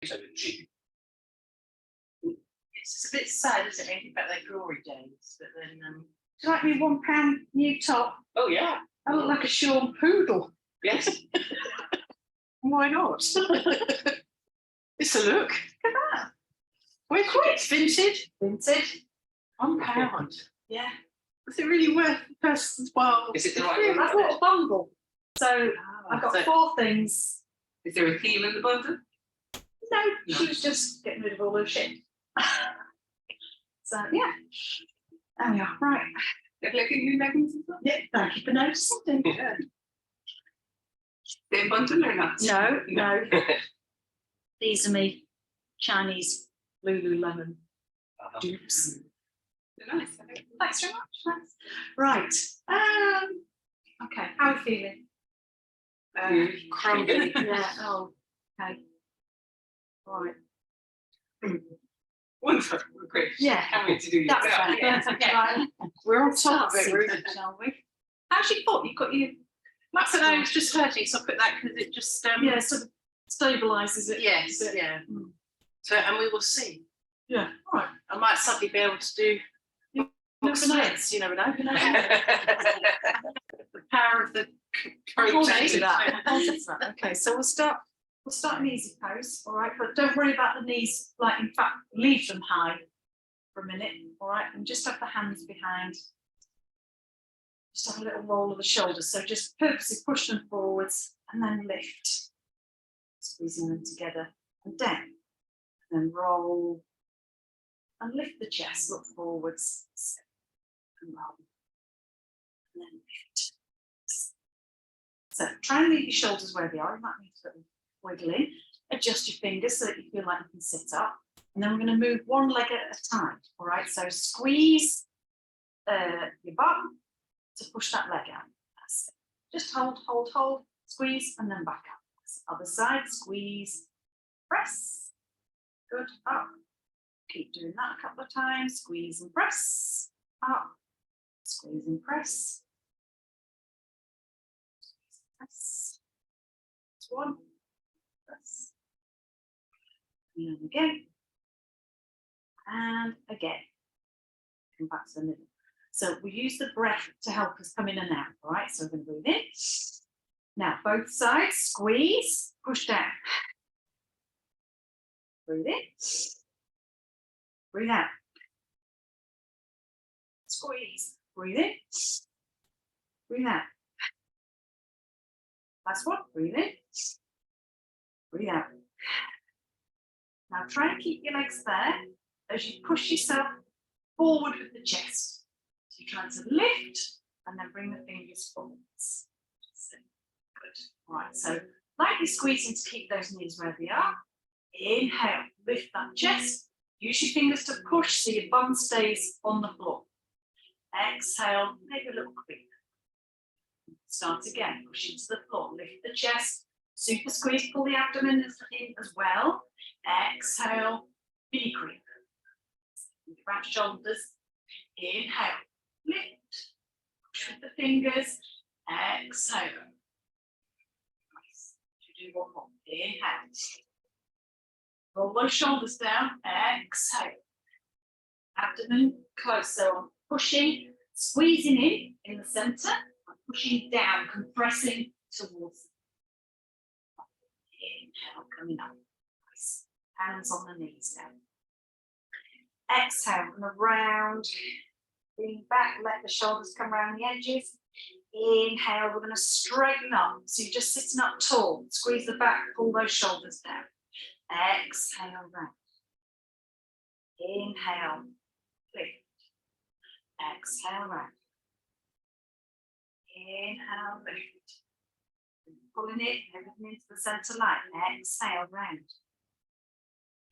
It's a bit sad, isn't it? Thinking about their glory days, but then. Do you like me £1 new top? Oh yeah. I look like a shorn poodle. Yes. Why not? It's a look. Look at that. Where's it? Vintage. Vintage. £1. Yeah. Is it really worth the person's while? Is it the right I one? bought a bundle. So I've got 4 things. Is there a theme in the bundle? No, she was just getting rid of all her shit. So yeah. There we are. Right. Look at you leggings as well? Yeah, thank you for noticing. Yeah. They're bundle or not? No. These are me Chinese Lululemon dupes. They're nice. I think. Thanks very much. Thanks. Right. Okay. How are we feeling? Crumbly. Yeah. Oh. Okay. Right. Wonderful. Great. Yeah. Can't wait to do your That's job. right. Yeah. Right. We're on top of it, Starts, shall we? How's your foot? You got your. That's what I was just hurting, so I put that because it just Yeah, sort of stabilises it. Yes, But- yeah. Mm. So and we will see. Yeah. All right. I might suddenly be able to do box never know. splits, you never know. You know. The power of the We'll protein. do that. We'll do that. Okay, so we'll start in easy pose, all right, but don't worry about the knees, like in fact, leave them high for a minute, all right, and just have the hands behind. Just have a little roll of the shoulders, so just purposely push them forwards and then lift, squeezing them together and down, and then roll and lift the chest, look forwards and roll, and then lift. So try and leave your shoulders where they are. You might need to wiggle in. Adjust your fingers so that you feel like you can sit up. And then we're going to move one leg at a time. All right. So squeeze your bum to push that leg out. That's it. Just hold, squeeze, and then back up. Other side, squeeze, press. Good. Up. Keep doing that a couple of times. Squeeze and press. Up. Squeeze and press. Press. That's one. Press. And again. And again. Come back to the middle. So we use the breath to help us come in and out. All right. So we're going to breathe in. Now both sides. Squeeze. Push down. Breathe in. Breathe out. Squeeze. Breathe in. Breathe out. Last one. Breathe in. Breathe out. Now try and keep your legs there as you push yourself forward with the chest. So you're trying to lift and then bring the fingers forwards. Good. All right. So lightly squeezing to keep those knees where they are. Inhale. Lift that chest. Use your fingers to push so your bum stays on the floor. Exhale. Maybe a little quicker. Start again, push into the floor, lift the chest, super squeeze, pull the abdomen in as well. Exhale, mini creep. Round shoulders, inhale, lift, push with the fingers, exhale. Nice. Do one more, inhale. Roll those shoulders down, exhale. Abdomen close, so I'm pushing, squeezing in the center. Pushing down, compressing towards. Inhale, coming up. Nice. Hands on the knees now. Exhale, and around. Lean back, let the shoulders come around the edges. Inhale, we're going to straighten up. So you're just sitting up tall. Squeeze the back, pull those shoulders down. Exhale, round. Inhale, lift. Exhale, round. Inhale, lift. Pulling it, everything into the center line. Exhale, round.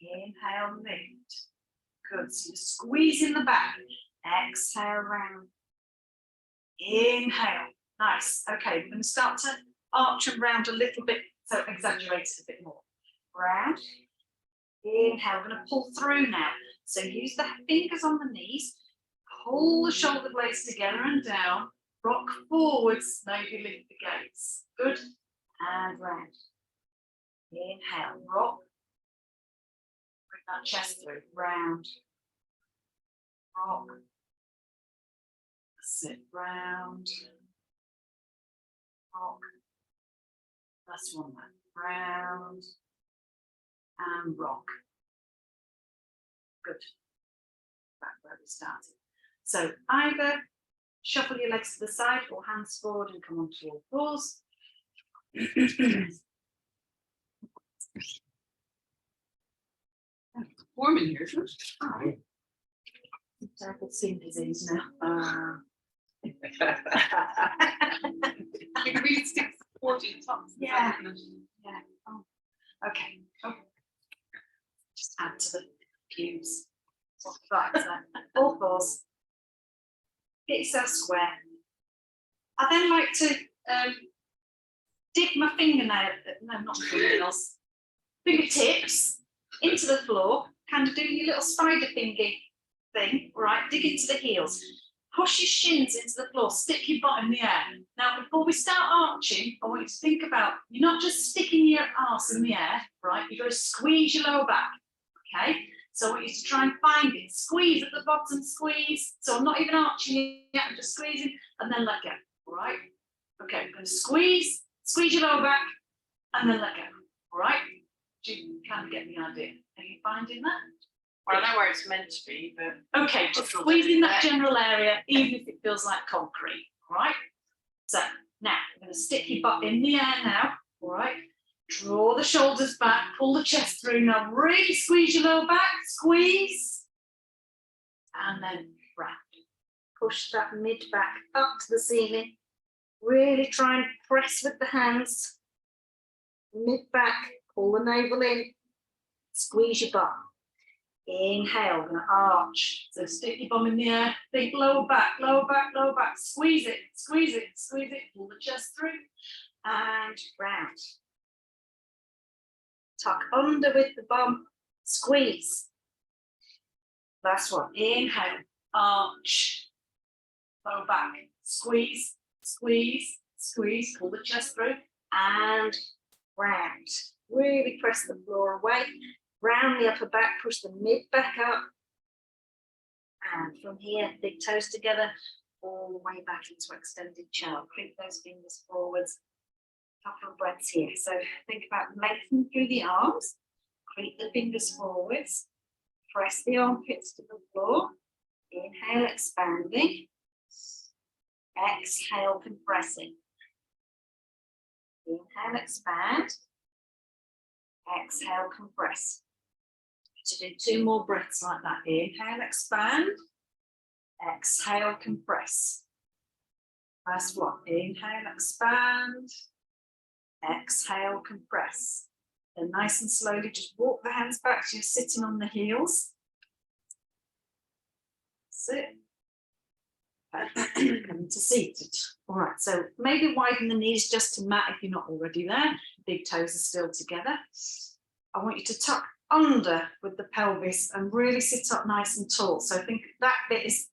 Inhale, lift. Good. So you're squeezing the back. Exhale, round. Inhale. Nice. Okay, we're going to start to arch and round a little bit, so exaggerate it a bit more. Round. Inhale. We're going to pull through now. So use the fingers on the knees. Pull the shoulder blades together and down. Rock forwards, maybe lift the gaze. Good. And round. Inhale, rock. That chest through, round. Rock. Sit round. Rock. That's one there. Round. And rock. Good. Back where we started. So either shuffle your legs to the side or hands forward and come onto all fours. Warm in here, isn't it? Oh. Terrible skin disease now. You can really stick 40 tops. Yeah. Yeah. Oh. Okay. Oh. Just add to the cubes. Right. So all fours. Get yourself square. I then like to dig my fingernail. No, not fingernails. Fingertips into the floor. Kind of do your little spider finger thing. Right. Dig into the heels. Push your shins into the floor, stick your butt in the air. Now, before we start arching, I want you to think about, you're not just sticking your arse in the air, right? You've got to squeeze your lower back, okay? So I want you to try and find it. Squeeze at the bottom, squeeze. So I'm not even arching yet, I'm just squeezing, and then let go, all right? Okay, I'm going to squeeze your lower back, and then let go, all right? Do you kind of get the idea? Are you finding that? Well, I know where it's meant to be, but Okay, just squeeze in that general area, even if it feels like concrete, all right? So now, I'm going to stick your butt in the air now, all right? Draw the shoulders back, pull the chest through. Now, really squeeze your lower back, squeeze. And then round. Push that mid back up to the ceiling. Really try and press with the hands. Mid back, pull the navel in, squeeze your butt. Inhale, gonna arch. So stick your bum in the air, think lower back, lower back, lower back. Squeeze it, squeeze it, squeeze it. Pull the chest through and round. Tuck under with the bum, squeeze. Last one, inhale, arch. Lower back, squeeze, squeeze, squeeze. Pull the chest through and round. Really press the floor away. Round the upper back, push the mid back up. And from here, big toes together, all the way back into extended child. Creep those fingers forwards. Couple of breaths here. So think about lengthening through the arms. Creep the fingers forwards. Press the armpits to the floor. Inhale, expanding. Exhale, compressing. Inhale, expand. Exhale, compress. To do 2 more breaths like that. Inhale, expand. Exhale, compress. Last one. Inhale, expand. Exhale, compress. Then nice and slowly just walk the hands back so you're sitting on the heels. Sit. Come to seated. All right, so maybe widen the knees just to mat if you're not already there. Big toes are still together. I want you to tuck under with the pelvis and really sit up nice and tall. So I think that bit is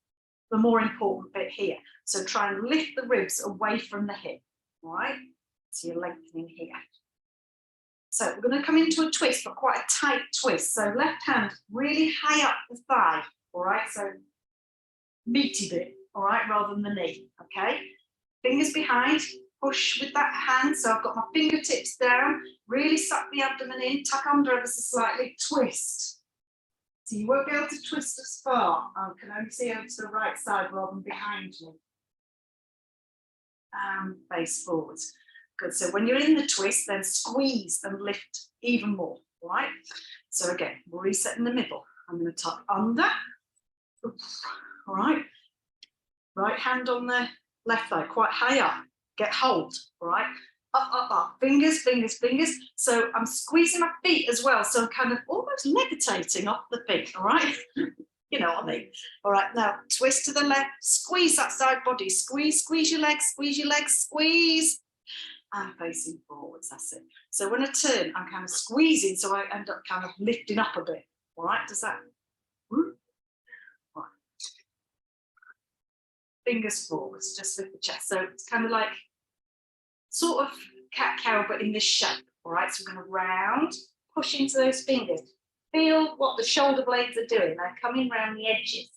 the more important bit here. So try and lift the ribs away from the hip. All right, so you're lengthening here. So we're going to come into a twist, but quite a tight twist. So left hand really high up the thigh. All right, so meaty bit. All right, rather than the knee. Okay, fingers behind. Push with that hand, so I've got my fingertips down, really suck the abdomen in, tuck under ever so slightly, twist. So you won't be able to twist as far. I can only see over to the right side rather than behind me. And face forwards. Good, so when you're in the twist, then squeeze and lift even more, all right? So again, we'll reset in the middle. I'm gonna tuck under, all right? Right hand on the left thigh, quite high up. Get hold, all right? Up, up, up, fingers, fingers, fingers. So I'm squeezing my feet as well. So I'm kind of almost levitating off the feet, all right? You know what I mean? All right, now twist to the left, squeeze that side body, squeeze, squeeze your legs, squeeze. And facing forwards, that's it. So when I turn, I'm kind of squeezing, so I end up kind of lifting up a bit, all right? Does that? All right. Fingers forwards, just lift the chest. So it's kind of like sort of cat-cow, but in this shape. All right, so we're going to round, push into those fingers feel what the shoulder blades are doing. They're coming round the edges.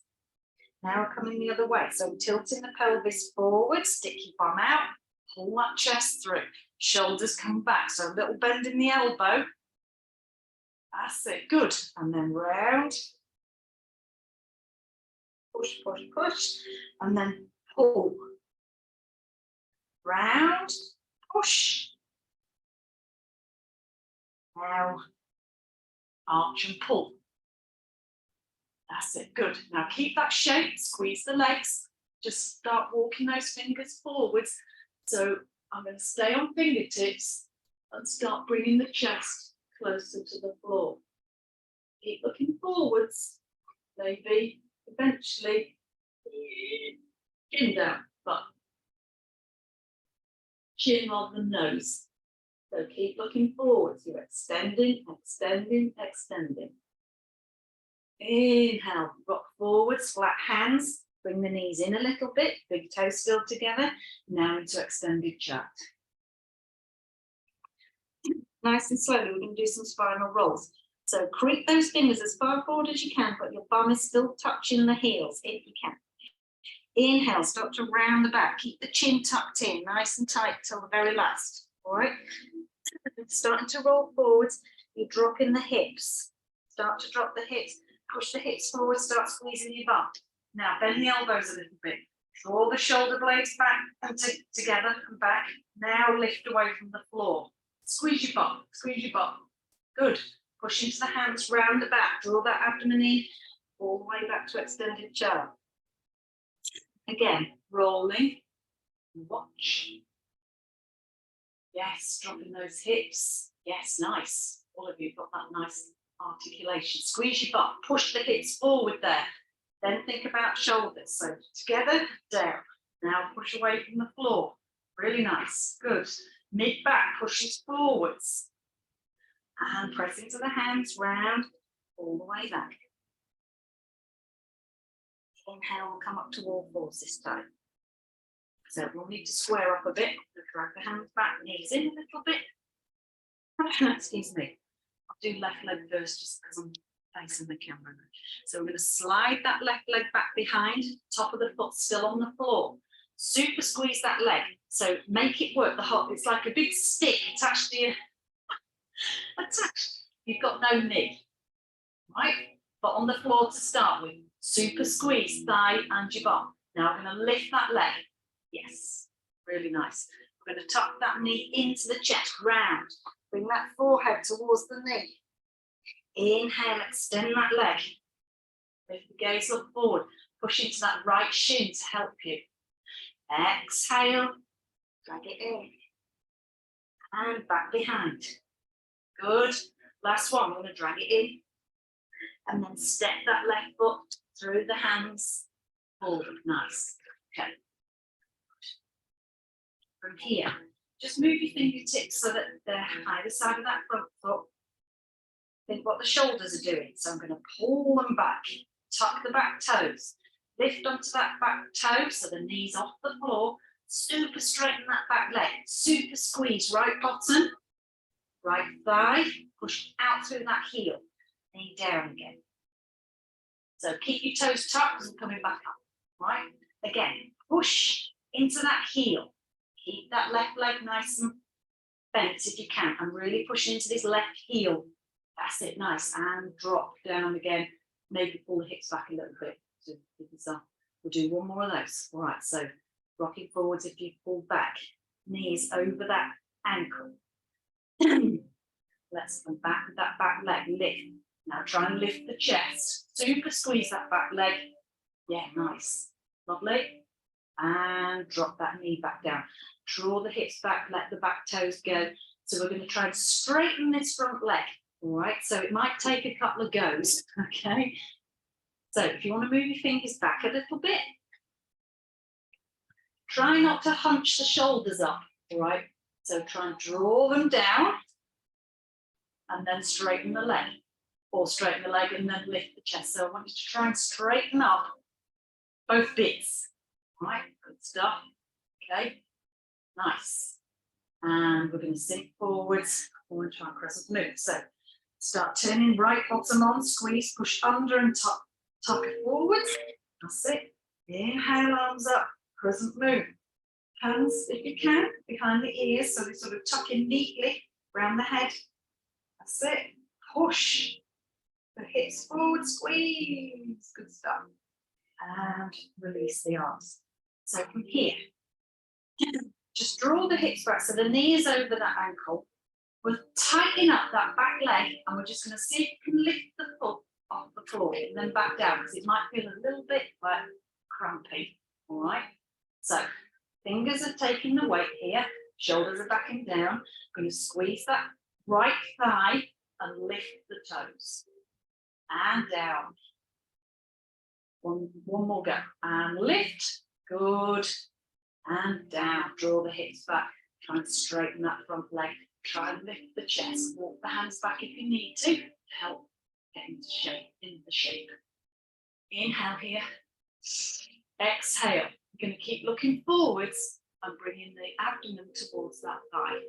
Now we're coming the other way. So tilting the pelvis forward, stick your bum out, pull that chest through. Shoulders come back. So a little bend in the elbow. That's it, good. And then round. Push, push, push. And then pull. Round, push. Now, arch and pull. That's it, good. Now keep that shape, squeeze the legs. Just start walking those fingers forwards. So I'm going to stay on fingertips and start bringing the chest closer to the floor. Keep looking forwards. Maybe eventually chin down, but chin on the nose. So keep looking forwards. You're extending, extending, extending. Inhale, rock forwards, flat hands. Bring the knees in a little bit, big toes still together. Now into extended chart. Nice and slowly, we're going to do some spinal rolls. So creep those fingers as far forward as you can, but your bum is still touching the heels if you can. Inhale, start to round the back. Keep the chin tucked in, nice and tight till the very last. All right. Starting to roll forwards, you're dropping the hips. Start to drop the hips. Push the hips forward, start squeezing your bum. Now bend the elbows a little bit. Draw the shoulder blades back and together and back. Now lift away from the floor. Squeeze your bum, squeeze your bum. Good. Push into the hands round the back. Draw that abdomen in all the way back to extended chart. Again, rolling. Watch. Yes, dropping those hips. Yes, nice. All of you got that nice articulation. Squeeze your butt, push the hips forward there. Then think about shoulders. So together, down. Now push away from the floor. Really nice. Good. Mid back pushes forwards. And press into the hands round, all the way back. Inhale, we'll come up to all fours this time. So we'll need to square up a bit. Drag the hands back, knees in a little bit. Excuse me. I'll do left leg first just because I'm facing the camera. So we're going to slide that left leg back behind, top of the foot still on the floor. Super squeeze that leg. So make it work. The hop, it's like a big stick attached to your attached. You've got no knee, right? But on the floor to start with. Super squeeze thigh and your bum. Now I'm going to lift that leg. Yes, really nice. We're going to tuck that knee into the chest, round. Bring that forehead towards the knee. Inhale, extend that leg. Lift the gaze up forward. Push into that right shin to help you. Exhale, drag it in. And back behind. Good. Last one, we're going to drag it in. And then step that left foot through the hands forward. Nice. Okay. From here, just move your fingertips so that they're either side of that front foot. Think what the shoulders are doing. So I'm going to pull them back, tuck the back toes, lift onto that back toe so the knees off the floor, super straighten that back leg, super squeeze right bottom, right thigh, push out through that heel, knee down again. So keep your toes tucked and coming back up, right? Again, push into that heel. Keep that left leg nice and bent if you can, and really push into this left heel. That's it, nice. And drop down again. Maybe pull the hips back a little bit. So we'll do one more of those. All right, so rocking forwards if you pull back. Knees over that ankle. Let's come back with that back leg, lift. Now try and lift the chest. Super squeeze that back leg. Yeah, nice. Lovely. And drop that knee back down. Draw the hips back, let the back toes go. So we're going to try and straighten this front leg. All right, so it might take a couple of goes, okay? So if you want to move your fingers back a little bit, try not to hunch the shoulders up, all right? So try and draw them down and then straighten the leg, or straighten the leg and then lift the chest. So I want you to try and straighten up both bits, all right? Good stuff, okay? Nice. And we're going to sink forwards. I want to try and press up, move. So Start turning right bottom on, squeeze, push under and tuck it forwards. That's it. Inhale, arms up, crescent moon. Hands, if you can, behind the ears, so they sort of tuck in neatly around the head. That's it. Push the hips forward, squeeze. Good stuff. And release the arms. So from here, just draw the hips back so the knee is over that ankle. We'll tighten up that back leg and we're just going to see if you can lift the foot off the floor and then back down because it might feel a little bit like crampy. All right. So fingers are taking the weight here, shoulders are backing down. I'm going to squeeze that right thigh and lift the toes. And down. One more go. And lift. Good. And down. Draw the hips back. Try and straighten that front leg. Try and lift the chest. Walk the hands back if you need to help get into shape. Inhale here. Exhale. You're going to keep looking forwards and bringing the abdomen towards that thigh.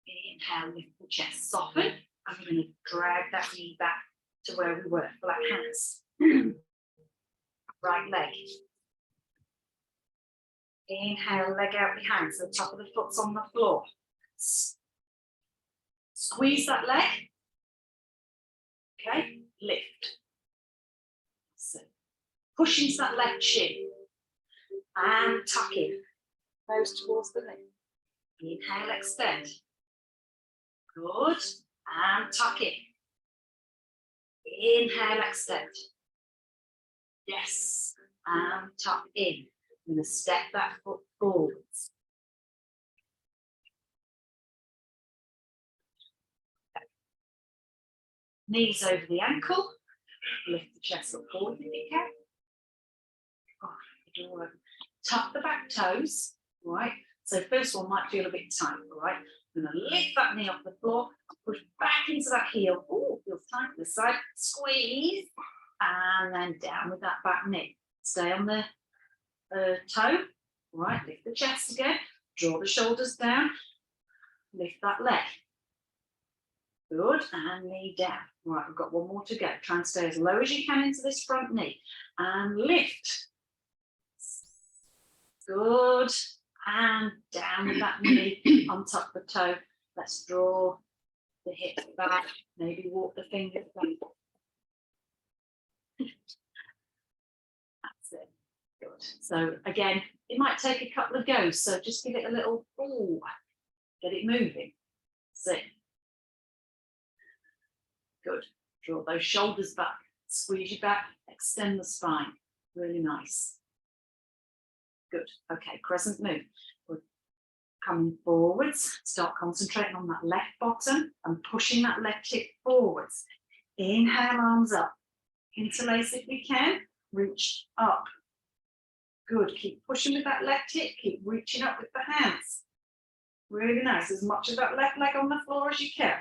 Inhale, lift the chest, soften. And we're going to drag that knee back to where we were. Flat hands. Right leg. Inhale, leg out behind, so the top of the foot's on the floor. Squeeze that leg. Okay, lift. So, push into that left shin. And tuck in. Nose towards the leg. Inhale, extend. Good. And tuck in. Inhale, extend. Yes. And tuck in. I'm going to step that foot forwards. Knees over the ankle. Lift the chest up forward if you can. Oh, tuck the back toes. Right. So first one might feel a bit tight. All right. I'm going to lift that knee off the floor. Push back into that heel. Oh, feels tight this side. Squeeze. And then down with that back knee. Stay on the toe. Right, lift the chest again. Draw the shoulders down. Lift that leg. Good, and knee down. Right, we've got one more to go. Try and stay as low as you can into this front knee. And lift. Good, and down with that knee on top of the toe. Let's draw the hips back. Maybe walk the fingers back. That's it. Good. So again, it might take a couple of goes, so just give it a little, ooh, get it moving. That's it. Good. Draw those shoulders back, squeeze your back, extend the spine. Really nice. Good. Okay, crescent move. We're coming forwards. Start concentrating on that left bottom and pushing that left hip forwards. Inhale, arms up. Interlace if we can. Reach up. Good. Keep pushing with that left hip. Keep reaching up with the hands. Really nice. As much of that left leg on the floor as you can.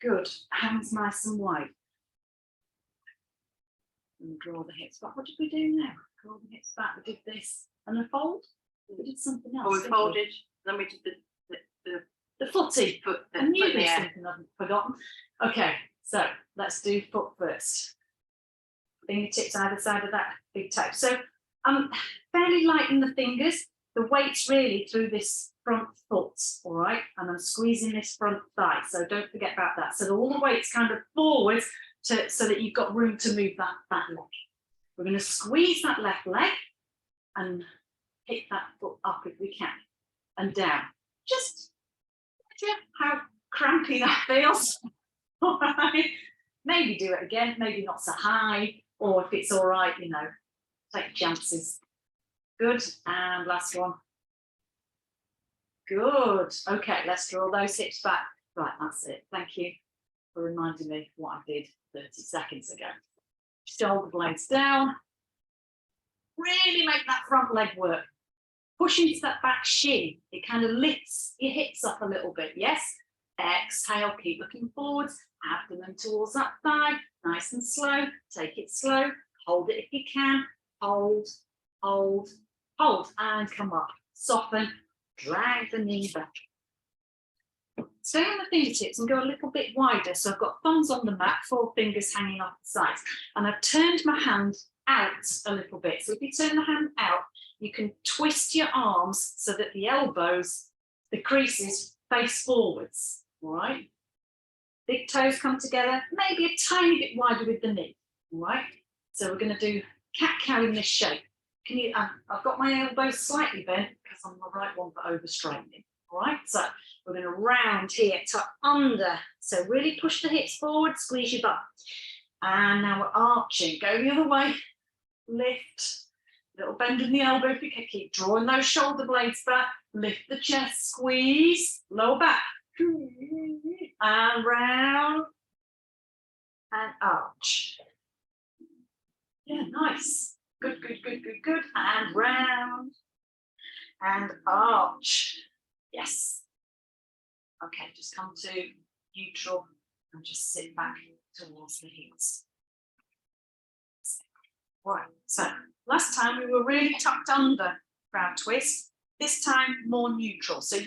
Good. Hands nice and wide. And draw the hips back. What did we do now? Draw the hips back. We did this and a fold. We did something else. Oh, we folded. Then we did the footy. Foot. I knew there's Yeah. something I've forgotten. Okay, so let's do foot first. Fingertips either side of that big toe. So I'm fairly light in the fingers. The weight's really through this front foot, all right? And I'm squeezing this front thigh, so don't forget about that. So all the weight's kind of forwards so that you've got room to move that leg. We're going to squeeze that left leg and pick that foot up if we can, and down. Just how crampy that feels. All right. Maybe do it again, maybe not so high, or if it's all right, you know, take chances. Good, and last one. Good. Okay, let's draw those hips back. Right, that's it. Thank you for reminding me what I did 30 seconds ago. Shoulder blades down. Really make that front leg work. Push into that back shin. It kind of lifts your hips up a little bit. Yes. Exhale, keep looking forwards. Abdomen towards that thigh. Nice and slow. Take it slow. Hold it if you can. Hold, hold, hold. And come up. Soften. Drag the knee back. stay on the fingertips and go a little bit wider. So I've got thumbs on the mat, 4 fingers hanging off the sides, and I've turned my hand out a little bit. So if you turn the hand out, you can twist your arms so that the elbows, the creases face forwards, all right? Big toes come together, maybe a tiny bit wider with the knee, all right? So we're going to do cat-cow in this shape. Can you? I've got my elbows slightly bent because I'm the right one for over straightening. All right, so we're going to round here to under. So really push the hips forward, squeeze your butt. And now we're arching. Go the other way. Lift. Little bend in the elbow if you can. Keep drawing those shoulder blades back. Lift the chest, squeeze, lower back. And round. And arch. Yeah, nice. Good, good, good, good, good. And round. And arch. Yes. Okay, just come to neutral and just sit back towards the heels. Right, so last time we were really tucked under for our twist. This time more neutral. So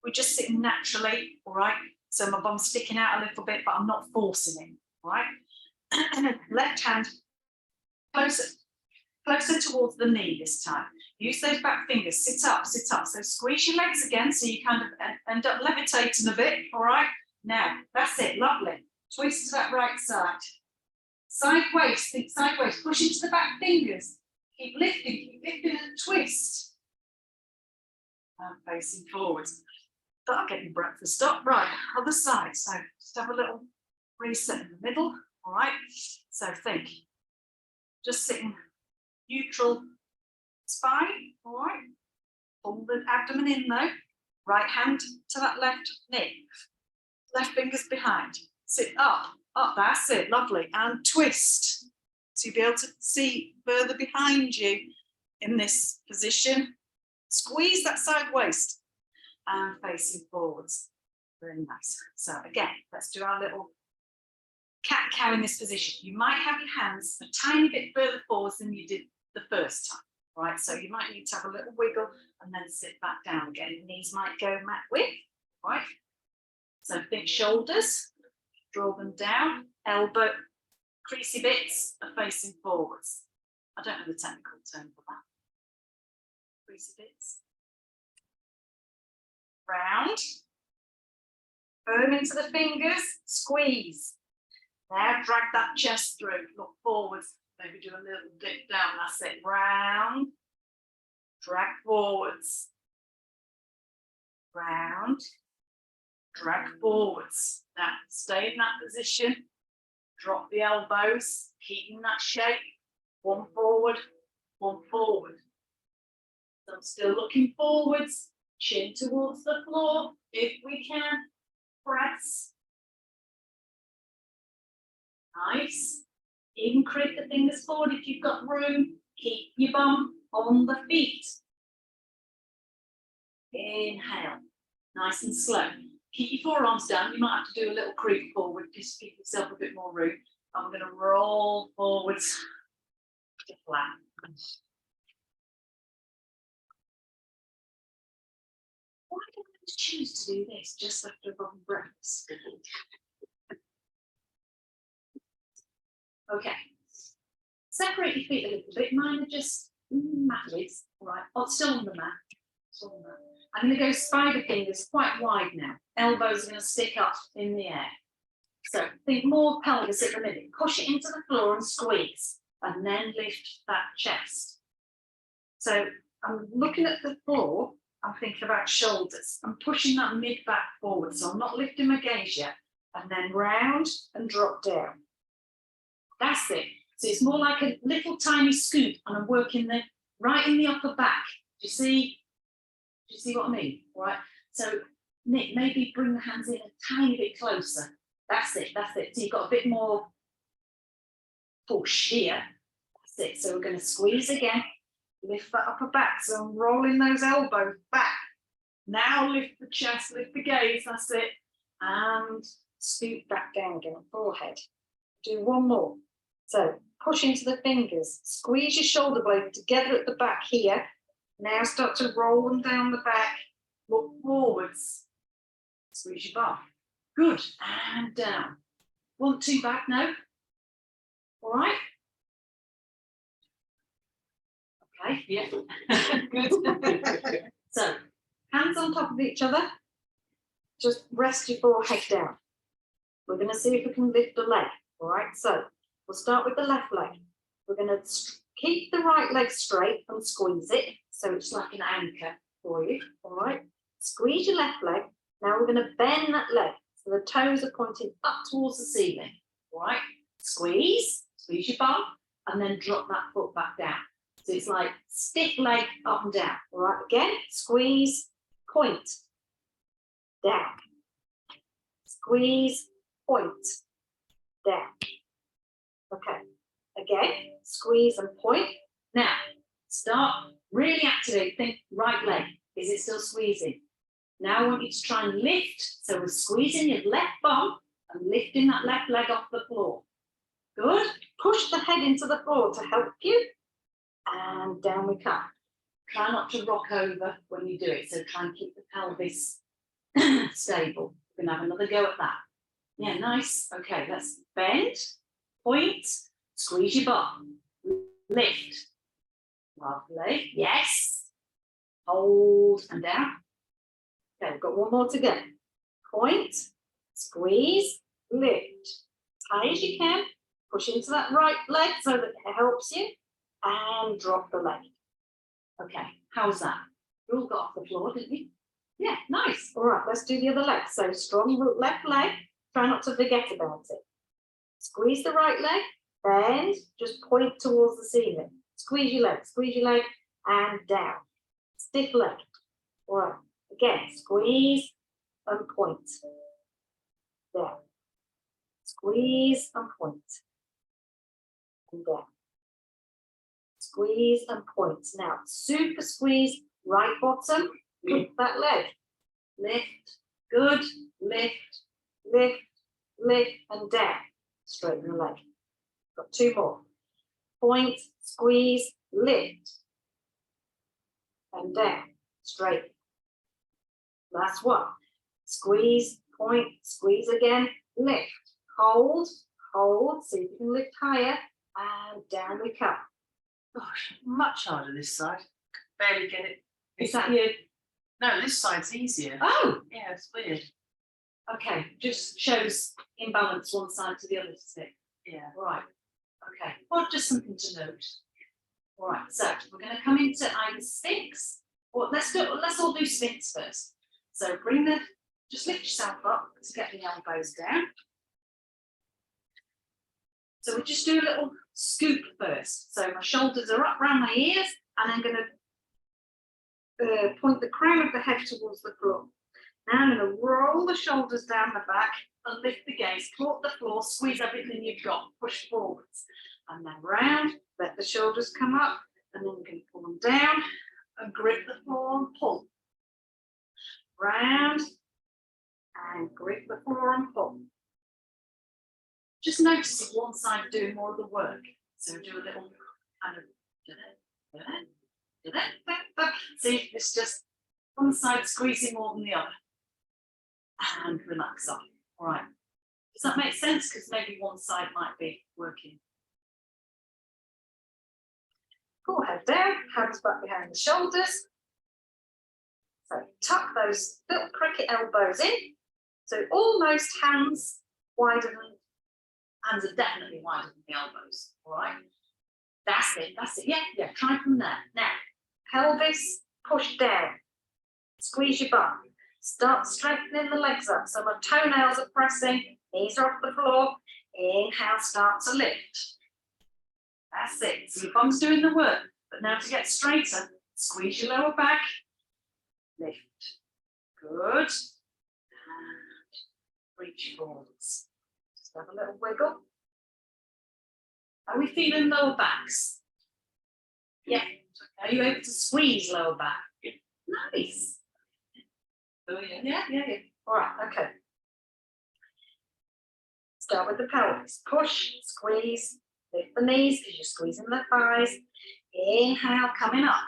we're just sitting naturally, all right? So my bum's sticking out a little bit, but I'm not forcing it, all right? Left hand closer towards the knee this time. Use those back fingers, sit up, sit up. So squeeze your legs again so you kind of end up levitating a bit, all right? Now, that's it, lovely. Twist to that right side. Sideways, think sideways, push into the back fingers. Keep lifting and twist. And facing forwards. Start getting breakfast up. Right, other side. So just have a little reset in the middle, all right? So think, just sitting neutral spine, all right? Pull the abdomen in though. Right hand to that left knee. Left fingers behind. Sit up, up, that's it, lovely. And twist. So you'll be able to see further behind you in this position. Squeeze that side waist and facing forwards. Very nice. So again, let's do our little cat-cow in this position. You might have your hands a tiny bit further forwards than you did the first time, right? So you might need to have a little wiggle and then sit back down again. Knees might go mat width, right? So think shoulders, draw them down, elbow, creasy bits are facing forwards. I don't know the technical term for that. Creasy bits. Round. Firm into the fingers, squeeze. Now drag that chest through, look forwards, maybe do a little dip down, that's it. Round. Drag forwards. Round. Drag forwards. Now stay in that position. Drop the elbows, keeping that shape. One forward, one forward. So I'm still looking forwards, chin towards the floor. If we can, press. Nice. Even creep the fingers forward if you've got room. Keep your bum on the feet. Inhale. Nice and slow. Keep your forearms down. You might have to do a little creep forward just to give yourself a bit more room. I'm going to roll forwards to flat. Why do I choose to do this just after a long breakfast? Okay. Separate your feet a little bit. Mine are just matted. All right. Oh, still on the mat. Still on the mat. I'm going to go spider fingers quite wide now. Elbows are going to stick up in the air. So think more pelvis at the minute. Push it into the floor and squeeze. And then lift that chest. So I'm looking at the floor. I'm thinking about shoulders. I'm pushing that mid back forward. So I'm not lifting my gaze yet. And then round and drop down. That's it. So it's more like a little tiny scoop. And I'm working right in the upper back. Do you see? Do you see what I mean? Right. So Nick, maybe bring the hands in a tiny bit closer. That's it. That's it. So you've got a bit more push here. That's it. So we're going to squeeze again. Lift that upper back. So I'm rolling those elbows back. Now lift the chest, lift the gaze. That's it. And scoot back down again. Forehead. Do one more. So push into the fingers. Squeeze your shoulder blade together at the back here. Now start to roll them down the back. Look forwards. Squeeze your bum. Good. And down. 1, 2 back now. All right. Okay. Yeah. Good. So, hands on top of each other. Just rest your forehead down. We're going to see if we can lift the leg. All right. So, we'll start with the left leg. We're going to keep the right leg straight and squeeze it. So it's like an anchor for you. All right. Squeeze your left leg. Now we're going to bend that leg. So the toes are pointing up towards the ceiling. All right. Squeeze your bum, and then drop that foot back down. So it's like stiff leg up and down. All right. Again, squeeze, point, down. Squeeze, point, down. Okay. Again, squeeze and point. Now, start really activate. Think right leg. Is it still squeezing? Now I want you to try and lift. So we're squeezing your left bum and lifting that left leg off the floor. Good. Push the head into the floor to help you. And down we come. Try not to rock over when you do it. So try and keep the pelvis stable. We're going to have another go at that. Yeah, nice. Okay, let's bend, point, squeeze your bum, lift. Lovely. Yes. Hold and down. Okay, we've got one more to go. Point, squeeze, lift. As high as you can. Push into that right leg so that it helps you. And drop the leg. Okay, how's that? You all got off the floor, didn't you? Yeah, nice. All right, let's do the other leg. So strong left leg. Try not to forget about it. Squeeze the right leg. Bend. Just point towards the ceiling. Squeeze your leg, and down. Stiff leg. All right. Again, squeeze and point. Down. Squeeze and point. And down. Squeeze and point. Now, super squeeze, right bottom, lift that leg. Lift, good, lift, lift, lift, and down. Straighten the leg. Got 2 more. Point, squeeze, lift, and down, straight. Last one. Squeeze, point, squeeze again, lift, hold, hold, see if you can lift higher, and down we come. Gosh, much harder this side. Barely get it. Is that you? No, this side's easier. Oh, Yeah, it's weird. okay, just shows imbalance one side to the other stick. Yeah. Right, okay, well, just something to note. All right, so we're going to come into either Sphinx, or let's all do Sphinx first. So just lift yourself up to get the elbows down. So we just do a little scoop first. So my shoulders are up around my ears, and I'm going to point the crown of the head towards the floor. Now I'm going to roll the shoulders down the back and lift the gaze, claw the floor, squeeze everything you've got, push forwards. And then round, let the shoulders come up, and then you can pull them down and grip the floor and pull. Round, and grip the floor and pull. Just notice if one side doing more of the work. So do a little kind of, see if it's just one side squeezing more than the other. And relax off. All right. Does that make sense? Because maybe one side might be working. Pull head down, hands back behind the shoulders. So tuck those little cricket elbows in. So almost hands wider than, hands are definitely wider than the elbows. All right. That's it. Yeah, try from there. Now, pelvis, push down. Squeeze your bum. Start strengthening the legs up. So my toenails are pressing, knees are off the floor. Inhale, start to lift. That's it. So your bum's doing the work. But now to get straighter, squeeze your lower back. Lift. Good. And reach forwards. Just have a little wiggle. Are we feeling lower backs? Yeah. Are you able to squeeze lower back? Nice. Oh, yeah. Yeah. All right, okay. Start with the pelvis. Push, squeeze, lift the knees because you're squeezing the thighs. Inhale, coming up.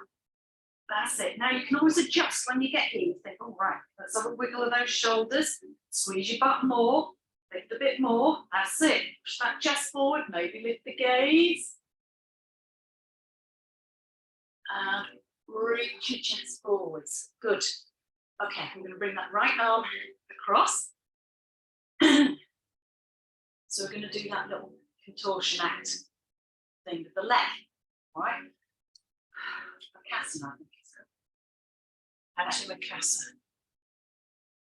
That's it. Now you can always adjust when you get here. You think, all right, let's have a wiggle of those shoulders. Squeeze your butt more. Lift a bit more. That's it. Push that chest forward. Maybe lift the gaze. And reach your chest forwards. Good. Okay, I'm going to bring that right arm across. So we're going to do that little contortion act thing with the leg. All right. Makasana, I think it's called. Actually, Makasa.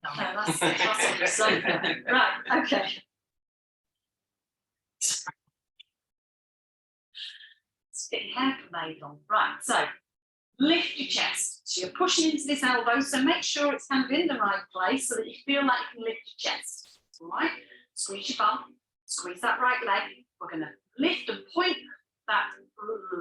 No, that's on the sofa. Right, okay. Let's get your hair made on. Right, so lift your chest. So you're pushing into this elbow, so make sure it's kind of in the right place so that you feel like you can lift your chest. All right, squeeze your bum, squeeze that right leg. We're going to lift and point that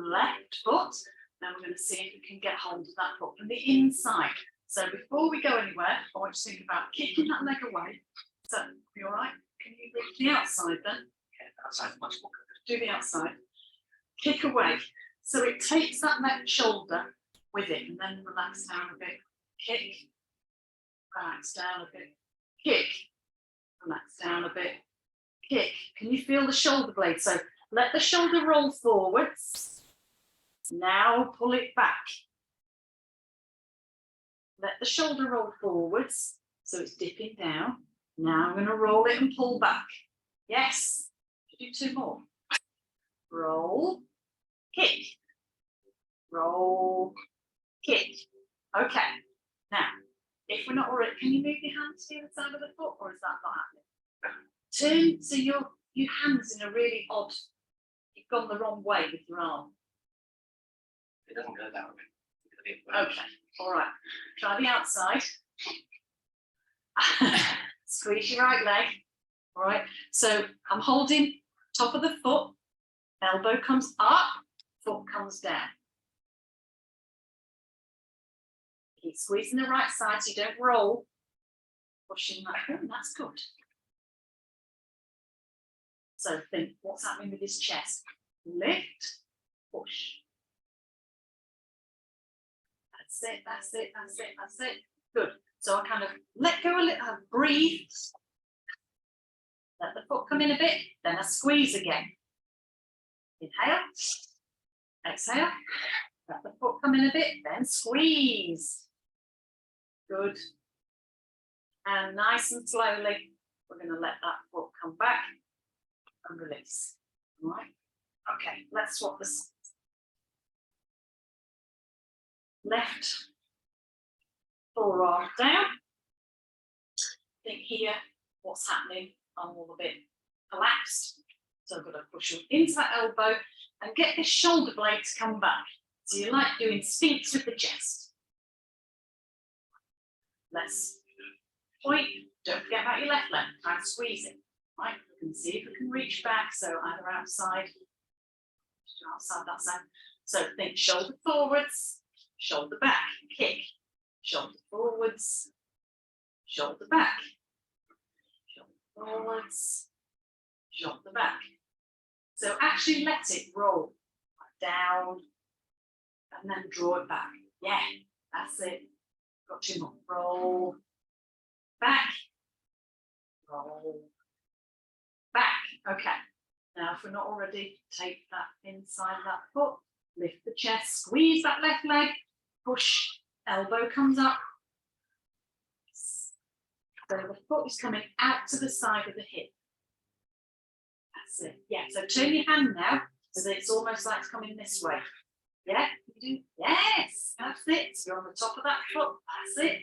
left foot. Then we're going to see if we can get hold of that foot from the inside. So before we go anywhere, I want you to think about kicking that leg away. So, you all right? Can you reach the outside then? Okay, outside much more. Do the outside. Kick away. So it takes that left shoulder with it and then relax down a bit. Kick. Relax down a bit. Kick. Relax down a bit. Kick. Can you feel the shoulder blade? So let the shoulder roll forwards. Now pull it back. Let the shoulder roll forwards, so it's dipping down. Now I'm going to roll it and pull back. Yes. Do 2 more. Roll, kick. Roll, kick. Okay. Now, if we're not already, can you move your hands to the other side of the foot, or is that not happening? Turn so your hands in a really odd. You've gone the wrong way with your arm. It doesn't go that way. Okay, all right. Try the outside. Squeeze your right leg. All right. So I'm holding top of the foot. Elbow comes up. Foot comes down. Keep squeezing the right side so you don't roll. Pushing that. Oh, that's good. So think, what's happening with his chest? Lift, push. That's it, that's it, that's it, that's it. Good. So I kind of let go a little, breathe. Let the foot come in a bit, then I squeeze again. Inhale, exhale. Let the foot come in a bit, then squeeze. Good. And nice and slowly, we're going to let that foot come back and release. All right. Okay, let's swap this. Left forearm down. Think here what's happening. I'm all a bit collapsed. So I'm going to push you into that elbow and get this shoulder blade to come back. So you like doing sphinx with the chest. Let's point. Don't forget about your left leg. Try and squeeze it. Right, we can see if we can reach back. So either outside that side. So think shoulder forwards. Shoulder back, kick, shoulder forwards, shoulder back, shoulder forwards, shoulder back. So actually let it roll down and then draw it back. Yeah, that's it. Got 2 more. Roll back, roll back. Okay. Now, if we're not already, take that inside that foot, lift the chest, squeeze that left leg. Push, elbow comes up. So the foot is coming out to the side of the hip. That's it. Yeah, so turn your hand now so that it's almost like it's coming this way. Yeah, you do. Yes, that's it. So you're on the top of that foot. That's it.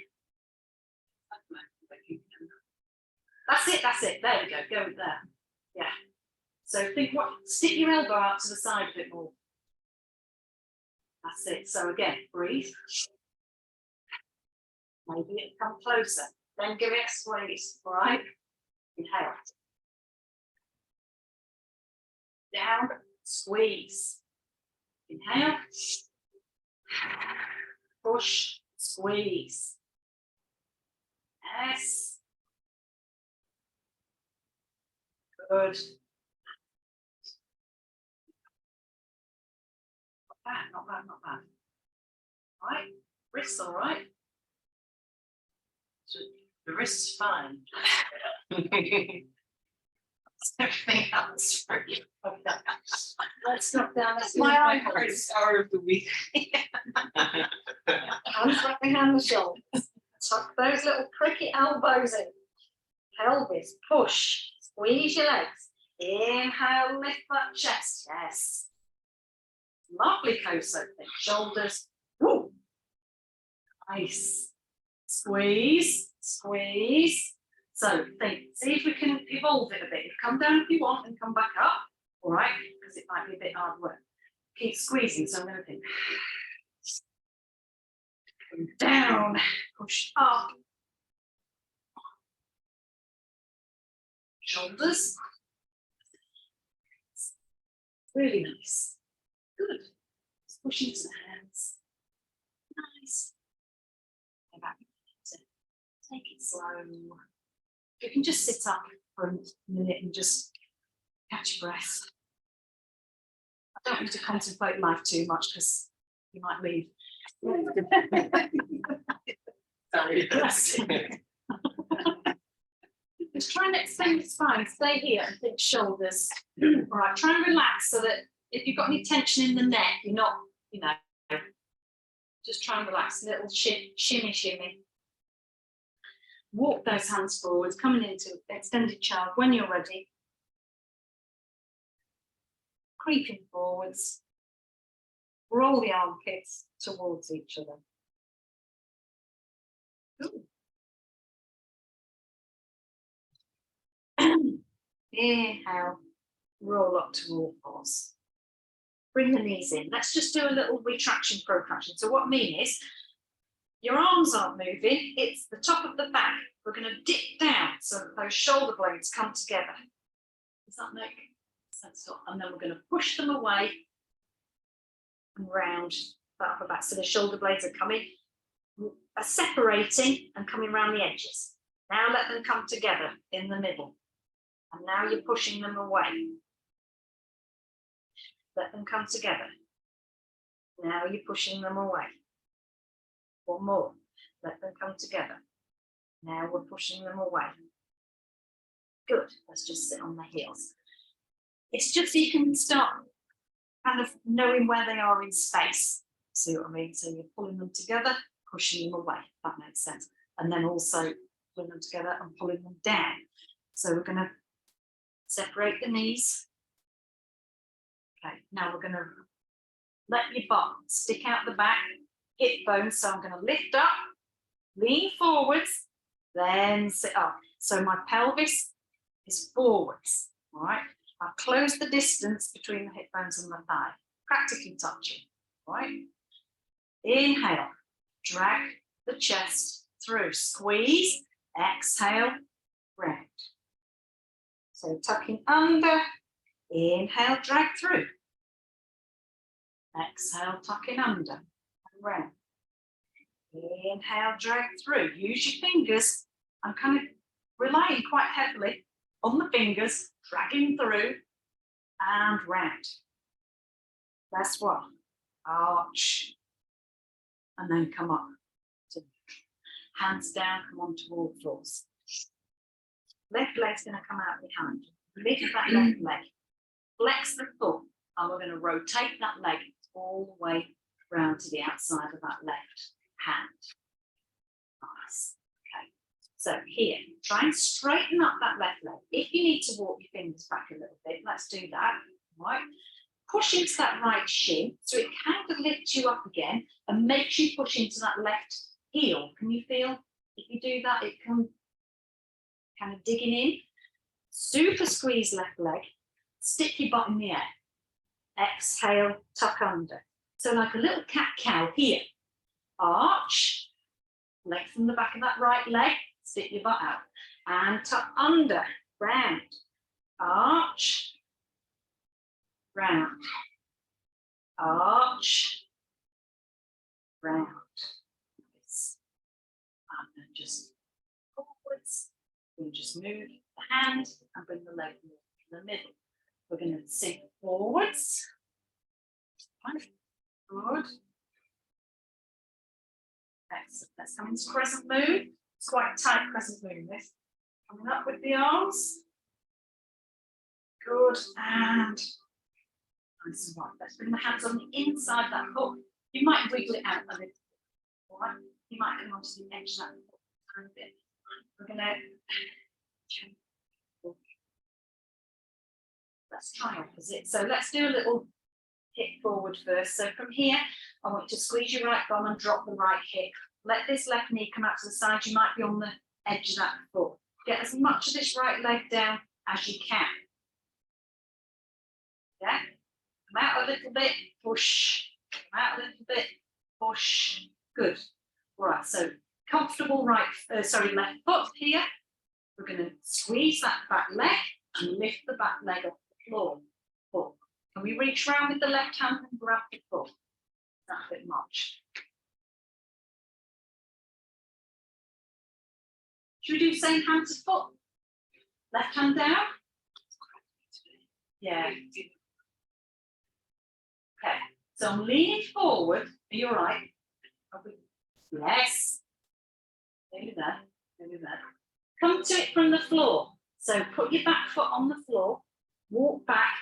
That's it, that's it. There we go. Go with that. Yeah. So think what, stick your elbow out to the side a bit more. That's it. So again, breathe. Maybe it come closer. Then give it a squeeze. All right. Inhale. Down. Squeeze. Inhale. Push. Squeeze. Yes. Good. Not bad, not bad, not bad. Right, Wrists all right? The wrist's fine. Everything else for you. Let's knock down. Let's My move eye back. hurts hour of the week. Hands back behind the shoulders. Tuck those little cricket elbows in. Pelvis, push. Squeeze your legs. Inhale, lift that chest. Yes. Lovely close opening. Shoulders. Woo. Nice. Squeeze, squeeze. So think, see if we can evolve it a bit. Come down if you want and come back up. All right, because it might be a bit hard work. Keep squeezing. So I'm going to think. Down, push up. Shoulders. Really nice. Good. Just push into the hands. Nice. Go back. Take it slow. You can just sit up for a minute and just catch your breath. I don't want you to contemplate life too much because you might leave. Sorry. Just try and extend the spine. Stay here and think shoulders. All right, try and relax so that if you've got any tension in the neck, you're not, you know, just try and relax. Little shimmy, shimmy. Walk those hands forwards, coming into extended child when you're ready. Creeping forwards. Roll the armpits towards each other. Ooh. Inhale, roll up to all fours. Bring the knees in. Let's just do a little retraction, protraction. So what I mean is, your arms aren't moving, it's the top of the back. We're going to dip down so that those shoulder blades come together. Does that make sense? And then we're going to push them away and round that upper back. So the shoulder blades are coming, are separating and coming around the edges. Now let them come together in the middle. And now you're pushing them away. Let them come together. Now you're pushing them away. One more. Let them come together. Now we're pushing them away. Good. Let's just sit on the heels. It's just so you can start kind of knowing where they are in space. See what I mean? So you're pulling them together, pushing them away, if that makes sense. And then also pulling them together and pulling them down. So we're going to separate the knees. Okay, now we're going to let your butt stick out the back, hip bones. So I'm going to lift up, lean forwards, then sit up. So my pelvis is forwards, all right? I've closed the distance between the hip bones and the thigh, practically touching, all right? Inhale, drag the chest through, squeeze, exhale, round. So tucking under, inhale, drag through. Exhale, tucking under and round. Inhale, drag through. Use your fingers. I'm kind of relying quite heavily on the fingers, dragging through and round. That's one. Arch. And then come up. Hands down, come on to all fours. Left leg's going to come out behind. Lift that left leg. Flex the foot. And we're going to rotate that leg all the way round to the outside of that left hand. Nice. Okay. So here, try and straighten up that left leg. If you need to walk your fingers back a little bit, let's do that. Right. Push into that right shin so it kind of lifts you up again and makes you push into that left heel. Can you feel? If you do that, it can kind of digging in. Super squeeze left leg. Stick your butt in the air. Exhale, tuck under. So like a little cat-cow here. Arch. Lengthen the back of that right leg. Stick your butt out. And tuck under. Round. Arch. Round. Arch. Round. Nice. And then just forwards. We'll just move the hand and bring the leg in the middle. We're going to sink forwards. Good. Excellent. Let's come into crescent moon. It's quite a tight crescent moon, this. Coming up with the arms. Good, and nice and wide. Let's bring the hands on the inside of that hook. You might wiggle it out a little. All right, you might come onto the edge of that hook a little bit. We're gonna let's try opposite. So let's do a little hip forward first. So from here, I want you to squeeze your right bum and drop the right hip. Let this left knee come out to the side. You might be on the edge of that foot. Get as much of this right leg down as you can. Yeah, come out a little bit, push, come out a little bit, push, good. All right, so comfortable left foot here. We're going to squeeze that back leg and lift the back leg off the floor. Foot. Can we reach around with the left hand and grab the foot? That's a bit much. Should we do same hand to foot? Left hand down? Yeah. Okay, so I'm leaning forward. Are you all right? Yes. Maybe there. Maybe there. Come to it from the floor. So put your back foot on the floor. Walk back.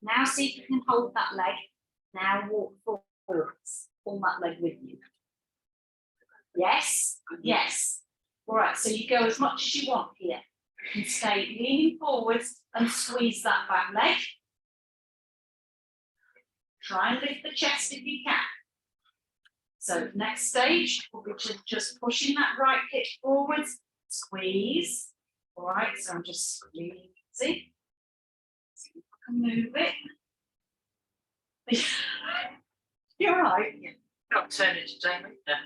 Now see if you can hold that leg. Now walk forwards. Pull that leg with you. Yes. Yes. All right. So you go as much as you want here. You can stay leaning forwards and squeeze that back leg. Try and lift the chest if you can. So next stage will be just pushing that right hip forwards, squeeze. All right, so I'm just squeezing. See if I can move it. You're all right. Not turn it to Jamie. That's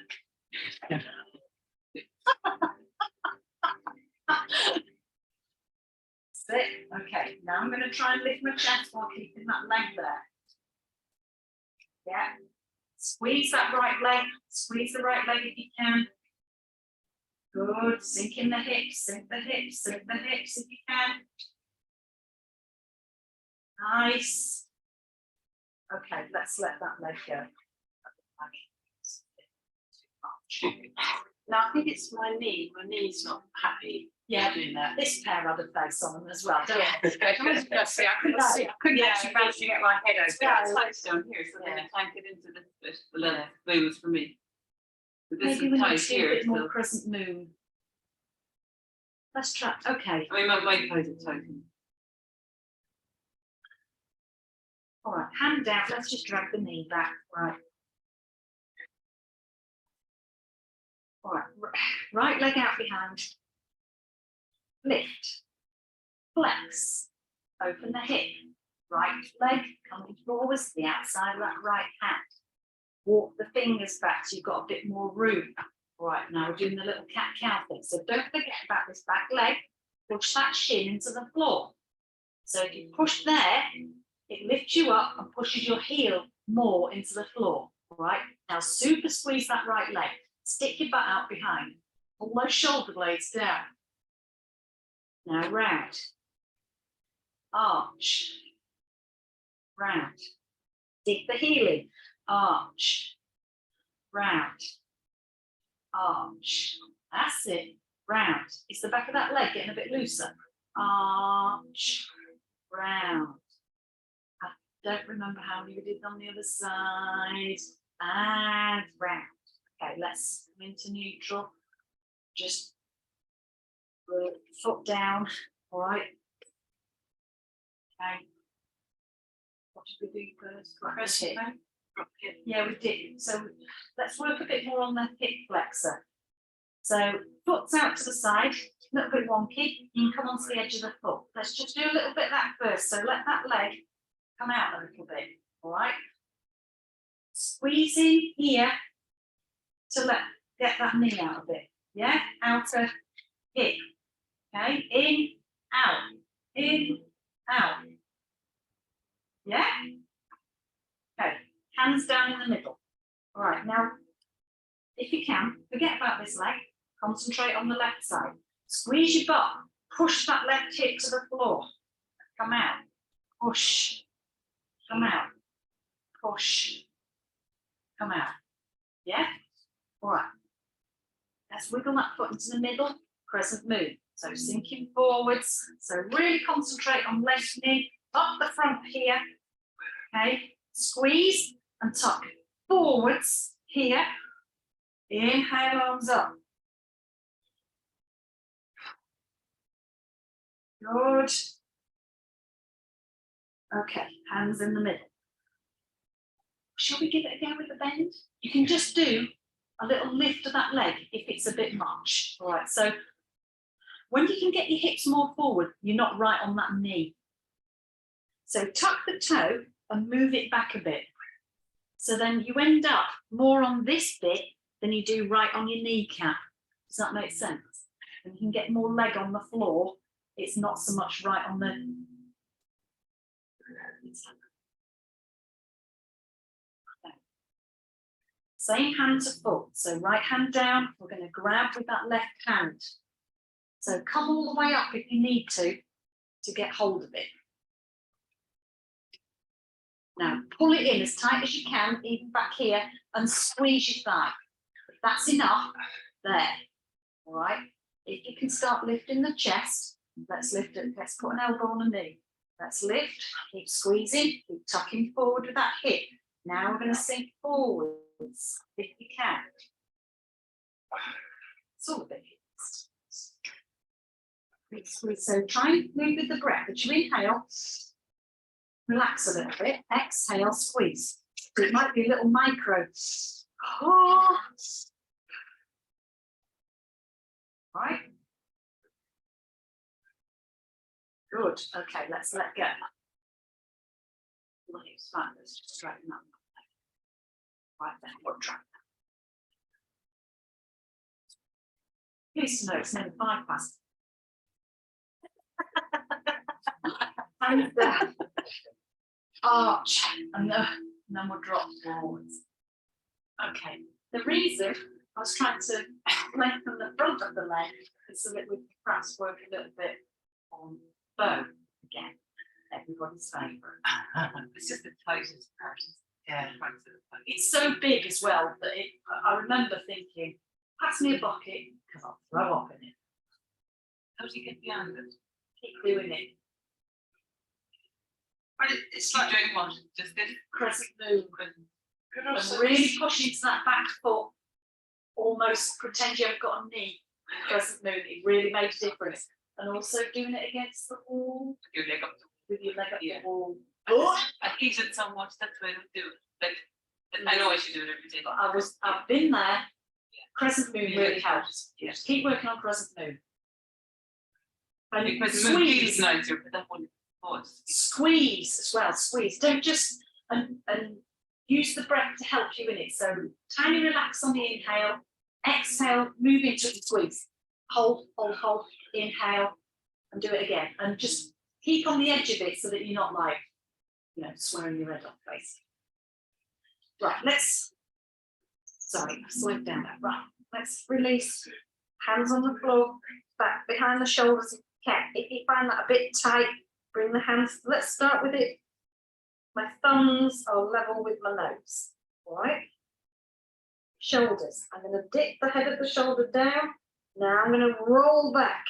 it. Okay, now I'm going to try and lift my chest while keeping that leg there. Yeah. Squeeze that right leg. Squeeze the right leg if you can. Good. Sink in the hips. Sink the hips. Sink the hips if you can. Nice. Okay, let's let that leg go. No, I think it's my knee. My knee's not happy. Yeah, doing that. this pair had a face on them as well, don't Yeah, it? I couldn't actually manage to get my head over. Yeah. It's close down here, so then Yeah. I can't get into the leather boots for me. But this Maybe is we need tight to do a here, bit more so crescent moon. Let's try. Okay. I mean my clothes are tight. All right. Hand down. Let's just drag the knee back. Right. All right. Right leg out behind. Lift. Flex. Open the hip. Right leg coming forwards to the outside of that right hand. Walk the fingers back so you've got a bit more room. All right, now we're doing the little cat-cow thing. So don't forget about this back leg. Push that shin into the floor. So if you push there, it lifts you up and pushes your heel more into the floor. All right, now super squeeze that right leg. Stick your butt out behind. Pull those shoulder blades down. Now round. Arch. Round. Dig the heel in. Arch. Round. Arch. That's it. Round. Is the back of that leg getting a bit looser? Arch. Round. I don't remember how we did on the other side. And round. Okay, let's come into neutral. Just foot down. All right. Okay. What did we do first? Press Hip. it. Yeah, we did. So let's work a bit more on the hip flexor. So foot's out to the side, a little bit wonky. You can come onto the edge of the foot. Let's just do a little bit of that first. So let that leg come out a little bit. All right. Squeezing here to get that knee out a bit. Yeah, outer hip. Okay, in, out. Yeah. Okay. Hands down in the middle. All right, now, if you can, forget about this leg. Concentrate on the left side. Squeeze your butt. Push that left hip to the floor. Come out. Push. Come out. Push. Come out. Yeah? All right. Let's wiggle that foot into the middle, crescent moon. So sinking forwards. So really concentrate on lengthening up the front here. Okay, squeeze and tuck forwards here. Inhale, arms up. Good. Okay, hands in the middle. Shall we give it a go with the bend? You can just do a little lift of that leg if it's a bit much. All right, so when you can get your hips more forward, you're not right on that knee. So tuck the toe and move it back a bit. So then you end up more on this bit than you do right on your kneecap. Does that make sense? And you can get more leg on the floor. It's not so much right on the. Same hand to foot. So right hand down, we're going to grab with that left hand. So come all the way up if you need to get hold of it. Now pull it in as tight as you can, even back here, and squeeze your thigh. If that's enough, there. All right. If you can start lifting the chest, let's lift it. Let's put an elbow on a knee. Let's lift, keep squeezing, keep tucking forward with that hip. Now we're going to sink forwards if you can. It's all a bit. So try and move with the breath. As you inhale, relax a little bit. Exhale, squeeze. So it might be a little micro. Oh. Right. Good. Okay, let's let go. Let's just straighten up. Right then, we'll try that. Please to know it's nearly 5 past. And arch, and then we'll drop forwards. Okay, the reason I was trying to lengthen the front of the leg is so that we can perhaps work a little bit on bow again. Everybody's favourite. It's just the closest part. Yeah. It's so big as well that I remember thinking, pass me a bucket because I'll throw up in it. How do you get behind it? Keep doing it. But it's like doing one, just this Crescent moon. Good And really push into that back foot. Almost pretend you haven't got a knee. Crescent moon. It really made a difference. And also doing it against the wall. Your leg up. With your leg up the wall. I hated so much, that's what I would do. But I know I should do it every day. But I've been there. Crescent moon really helps. Yeah. Just keep working on crescent moon. And Because the moon feels nicer, but that one was. Squeeze as well, squeeze. Don't just and use the breath to help you in it. So tiny relax on the inhale, exhale, move into it and squeeze. Hold, hold, hold, inhale, and do it again. And just keep on the edge of it so that you're not like, swearing your head off, basically. Right, sorry, I've slowed down that. Right, let's release. Hands on the floor, back behind the shoulders if you can. If you find that a bit tight, bring the hands. Let's start with it. My thumbs are level with my nose. All right. Shoulders. I'm going to dip the head of the shoulder down. Now I'm going to roll back.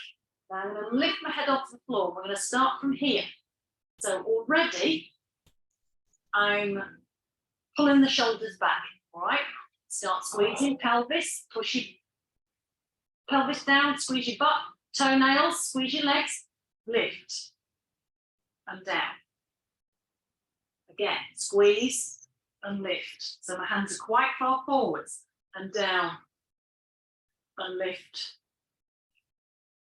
Now I'm going to lift my head off the floor. We're going to start from here. So already I'm pulling the shoulders back. All right. Start squeezing pelvis. Push your pelvis down. Squeeze your butt. Toenails. Squeeze your legs. Lift. And down. Again, squeeze and lift. So my hands are quite far forwards and down and lift.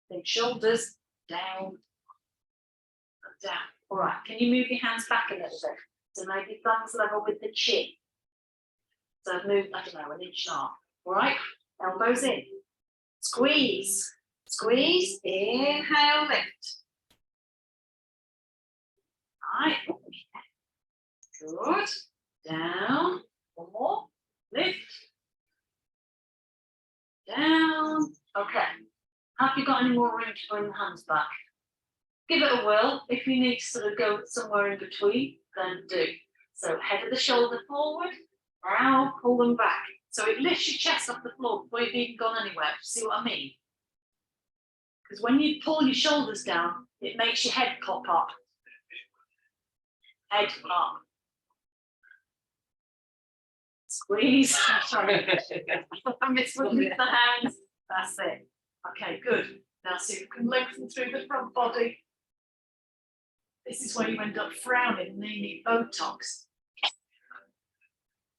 Think shoulders down and down. All right, can you move your hands back a little bit? So maybe thumbs level with the chin. So move, I don't know, an inch and a half. All right, elbows in. Squeeze, squeeze, inhale, lift. All right. Good. Down. One more. Lift. Down. Okay. Have you got any more room to bring the hands back? Give it a whirl. If you need to sort of go somewhere in between, then do. So head of the shoulder forward. Now pull them back. So it lifts your chest off the floor before you've even gone anywhere. See what I mean? Because when you pull your shoulders down, it makes your head pop up. Head up. Squeeze. Sorry. I'm missing the hands. That's it. Okay, good. Now see if you can lengthen through the front body. This is where you end up frowning and you need Botox.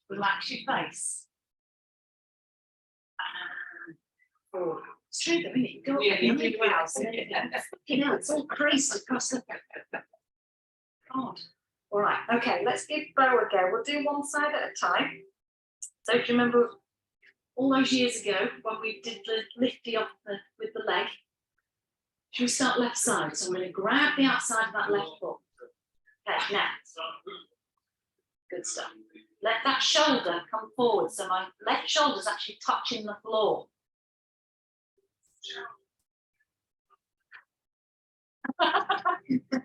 Relax your face. Oh, it's true though, isn't it? Go up Yeah, there, you you do need brows, and then you know, it's all creased across the God. All right, okay, let's give Bow a go. We'll do one side at a time. So do you remember all those years ago when we did the lifty off with the leg? Should we start left side? So I'm going to grab the outside of that left foot. Okay, now. Good stuff. Let that shoulder come forward. So my left shoulder's actually touching the floor.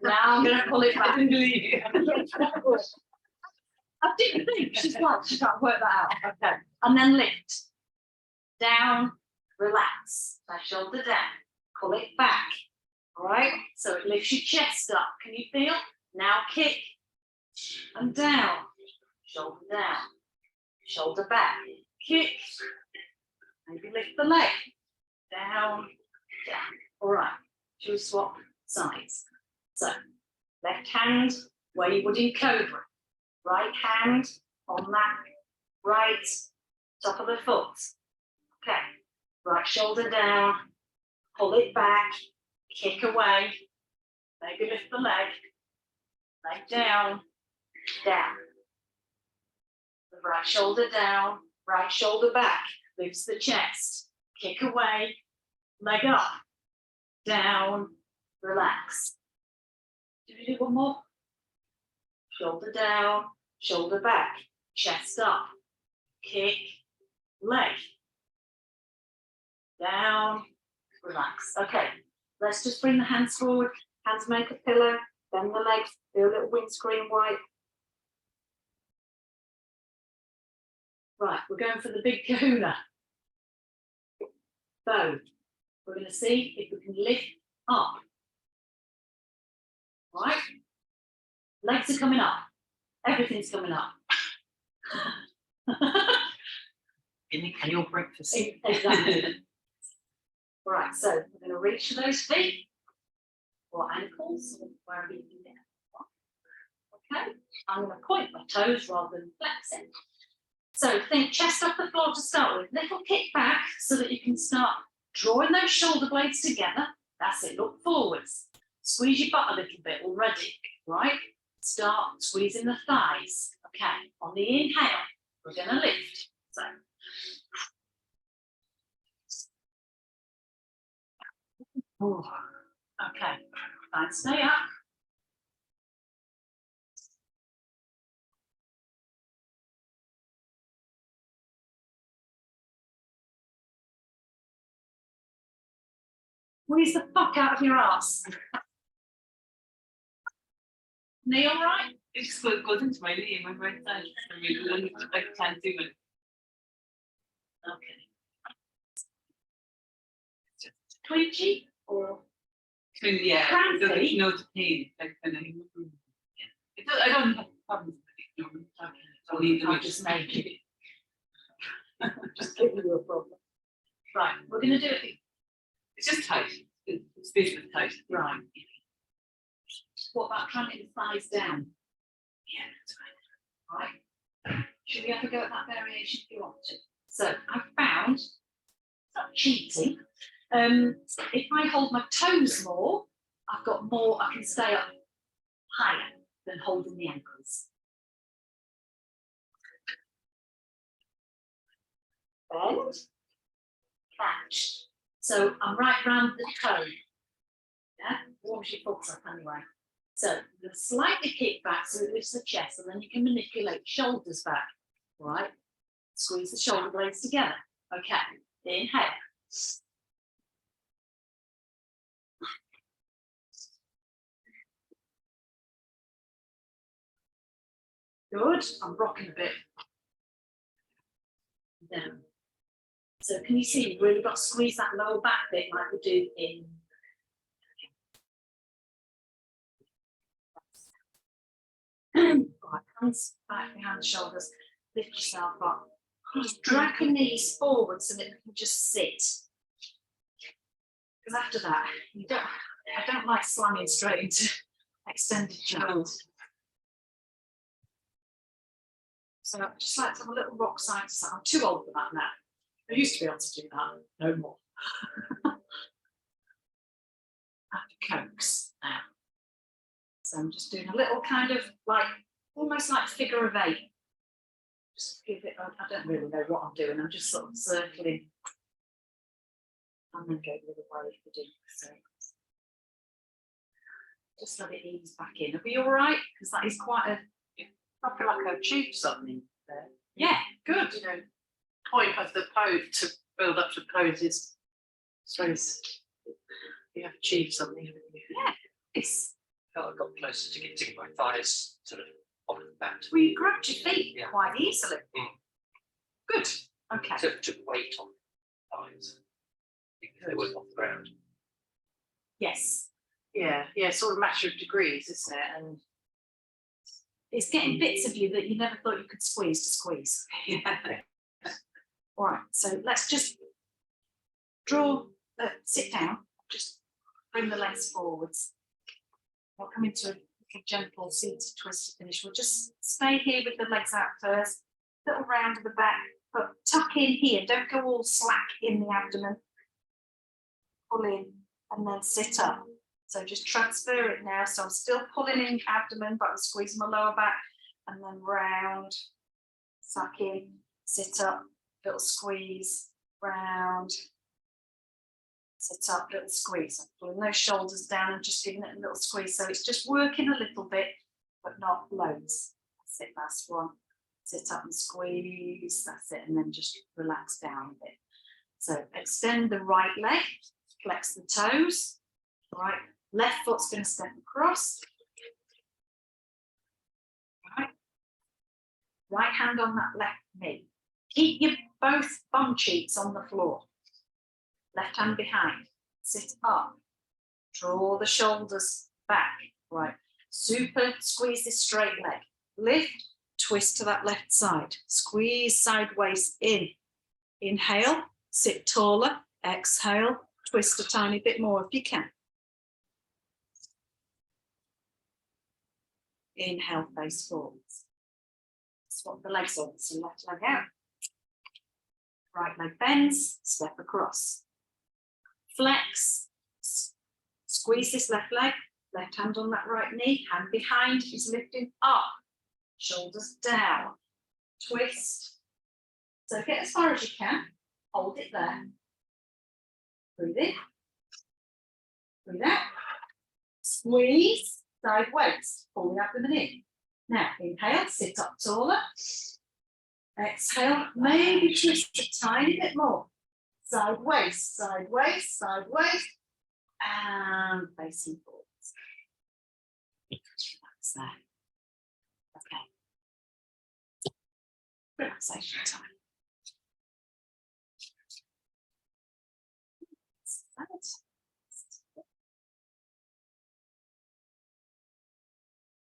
Now I'm going to pull it back. I didn't believe you. I didn't think. She's like, she can't work that out. Okay. And then lift. Down, relax. That shoulder down. Pull it back. All right. So it lifts your chest up. Can you feel? Now kick. And down. Shoulder down. Shoulder back. Kick. Maybe lift the leg. Down, down. All right. Should we swap sides? So left hand where you would in cobra. Right hand on that right top of the foot. Okay. Right shoulder down. Pull it back. Kick away. Maybe lift the leg. Leg down. Down. The right shoulder down. Right shoulder back. Lifts the chest. Kick away. Leg up. Down. Relax. Do we do one more? Shoulder down. Shoulder back. Chest up. Kick. Leg. Down. Relax. Okay. Let's just bring the hands forward. Hands make a pillow. Bend the legs. Do a little windscreen wipe. Right, we're going for the big kahuna. Bow. We're going to see if we can lift up. Right? Legs are coming up. Everything's coming up. And your breakfast. Exactly. Right, so we're going to reach for those feet or ankles, or wherever you can get. Okay, I'm going to point my toes rather than flexing. So think chest off the floor to start with. Little kick back so that you can start drawing those shoulder blades together. That's it, look forwards. Squeeze your butt a little bit already, right? Start squeezing the thighs. Okay, on the inhale, we're going to lift. So. Ooh. Okay, fine, stay up. Squeeze the fuck out of your ass. Knee all right? It just goes into my knee and my right side. I mean, I can't do it. Okay. Twitchy or Yeah, Crampy? there's no pain. Like, kind of, yeah. I don't have problems with it. No, I'll leave them. I'll just make it. Just giving you a problem. Right, we're going to do it. It's just tight. It's basically tight. Right. What about trying to get the thighs down? Yeah, that's fine. Right. Should we have a go at that variation if you want to? So I found, it's not cheating. If I hold my toes more, I've got more, I can stay up higher than holding the ankles. Bend, catch. So I'm right round the toe. Yeah, warms your foot up anyway. So you slightly kick back so it lifts the chest, and then you can manipulate shoulders back. All right. Squeeze the shoulder blades together. Okay. Inhale. Good. I'm rocking a bit. down. So can you see, we've really got to squeeze that lower back bit like we do in. Right, hands back behind the shoulders, lift yourself up. Just drag your knees forward so that you can just sit. Because after that, I don't like slamming straight into extended joint. So I just like to have a little rock side to side. I'm too old for that now. I used to be able to do that, no more. I have to coax now. So I'm just doing a little kind of like, almost like figure of 8. Just give it, I don't really know what I'm doing. I'm just sort of circling. And then go the other way if you do. So just let it ease back in. Are we all right? Because that is quite a, I feel like I've achieved something there. yeah, good. You know, point of the pose to build up to poses. So you have achieved something. Haven't you? Yeah, it's, I felt I got closer to getting my thighs sort of off the mat. well, you grabbed your feet Yeah. quite easily. Mm. Good. Okay. Took weight on the thighs. Because they were off the ground. Yes. Yeah, sort of matter of degrees, isn't it? And It's getting bits of you that you never thought you could squeeze to squeeze. All right, so let's just sit down, just bring the legs forwards. We'll come into a gentle seated twist to finish. We'll just stay here with the legs out first, little round of the back, but tuck in here. Don't go all slack in the abdomen. Pull in and then sit up. So just transfer it now. So I'm still pulling in abdomen, but I'm squeezing my lower back and then round, suck in, sit up, little squeeze, round, sit up, little squeeze. I'm pulling those shoulders down and just giving it a little squeeze. So it's just working a little bit, but not loads. That's it, last one. Sit up and squeeze, that's it. And then just relax down a bit. So extend the right leg, flex the toes, right? Left foot's going to step across. Right hand on that left knee. Keep your both bum cheeks on the floor. Left hand behind. Sit up. Draw the shoulders back. Right. Super squeeze this straight leg. Lift, twist to that left side. Squeeze sideways in. Inhale, sit taller. Exhale, twist a tiny bit more if you can. Inhale, face forwards. Swap the legs on, so left leg out. Right leg bends, step across. Flex, squeeze this left leg, left hand on that right knee, hand behind is lifting up, shoulders down, twist. So get as far as you can, hold it there. Breathe in, breathe out, squeeze. Sideways, pull the abdomen in. Now, inhale, sit up taller. Exhale, maybe twist a tiny bit more. Sideways, sideways, sideways, and facing forwards. Relax there. Okay. Relaxation time.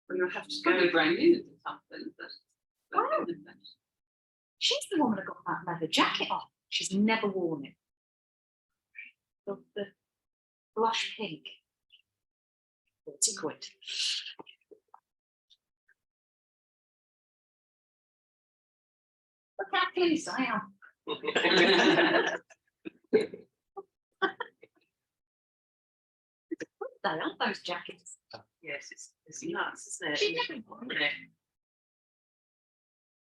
well, you'll have to go brand new or something. Wow. She's the woman that got that leather jacket on. She's never worn it. The blush pink. 40 quid. Look how pleased I am. They aren't those jackets. Yes, it's nuts, isn't it? She never worn it.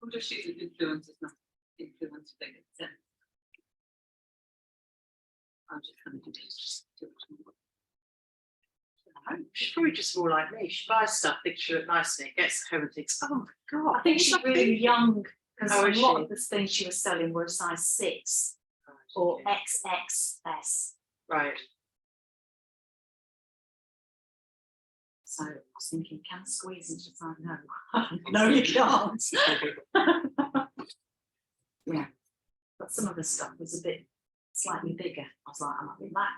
What does she's an influencer? Influence thing. I'm just going to do this. She's probably just more like me. She buys stuff, thinks she looks nice, and it gets home and thinks, "Oh my god!" I think she's really young because Oh, a is lot she? of the things she was selling were a size 6 or XXS. Right. So I was thinking, can I squeeze into the side? No, no, you can't. Yeah. but some of the stuff was a bit slightly bigger. I was like, I'm having that.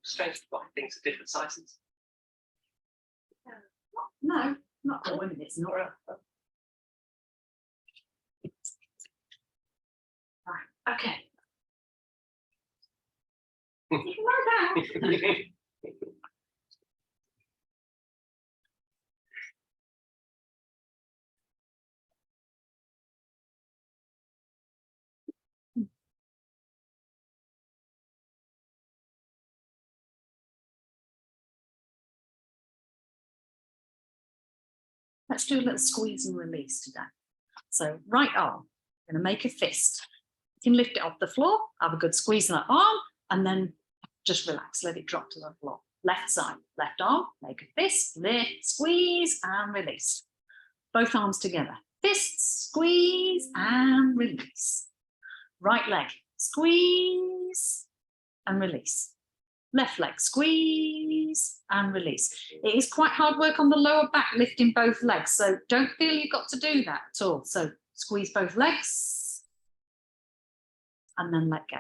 Strange to buy things at different sizes. No, not for women, it's not. Right, okay. You can lie down. Let's do a little squeeze and release today. So right arm, going to make a fist. You can lift it off the floor, have a good squeeze in that arm, and then just relax, let it drop to the floor. Left side, left arm, make a fist, lift, squeeze and release. Both arms together. Fist, squeeze and release. Right leg, squeeze and release. Left leg, squeeze and release. It is quite hard work on the lower back, lifting both legs. So don't feel you've got to do that at all. So squeeze both legs and then let go.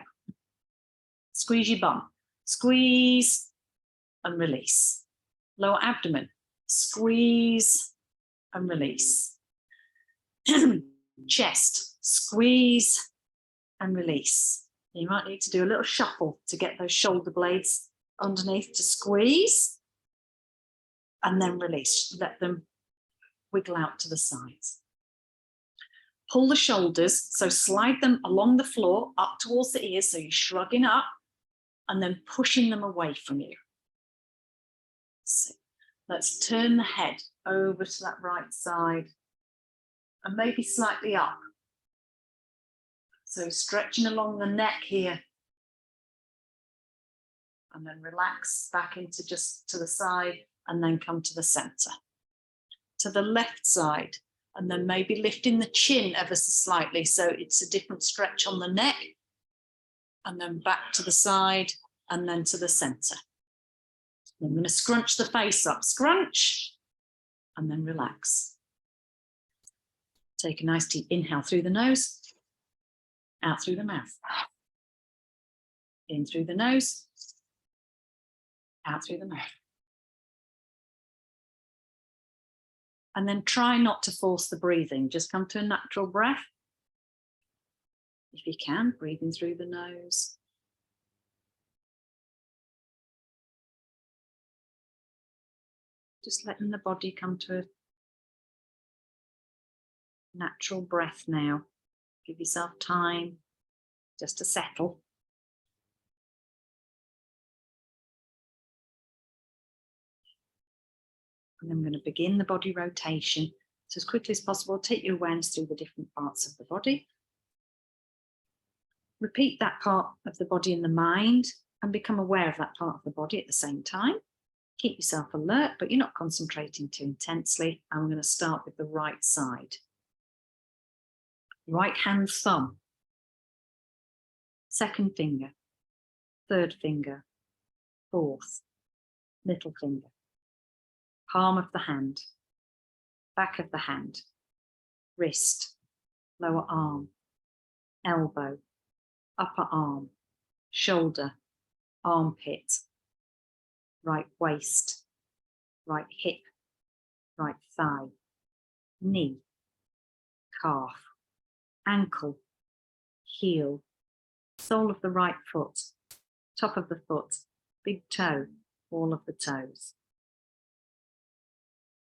Squeeze your bum, squeeze and release. Lower abdomen, squeeze and release. Chest, squeeze and release. You might need to do a little shuffle to get those shoulder blades underneath to squeeze and then release. Let them wiggle out to the sides. Pull the shoulders, so slide them along the floor up towards the ears, so you're shrugging up and then pushing them away from you. So let's turn the head over to that right side and maybe slightly up. So stretching along the neck here. And then relax back into just to the side and then come to the center. To the left side and then maybe lifting the chin ever so slightly. So it's a different stretch on the neck. And then back to the side and then to the center. I'm going to scrunch the face up. Scrunch and then relax. Take a nice deep inhale through the nose. Out through the mouth. In through the nose. Out through the mouth. And then try not to force the breathing. Just come to a natural breath. If you can, breathing through the nose. Just letting the body come to a natural breath now. Give yourself time just to settle. And I'm going to begin the body rotation. So as quickly as possible, take your awareness through the different parts of the body. Repeat that part of the body in the mind and become aware of that part of the body at the same time. Keep yourself alert, but you're not concentrating too intensely. I'm going to start with the right side. Right hand thumb, second finger, third finger, fourth, little finger, palm of the hand, back of the hand, wrist, lower arm, elbow, upper arm, shoulder, armpit, right waist, right hip, right thigh, knee, calf, ankle, heel, sole of the right foot, top of the foot, big toe, all of the toes.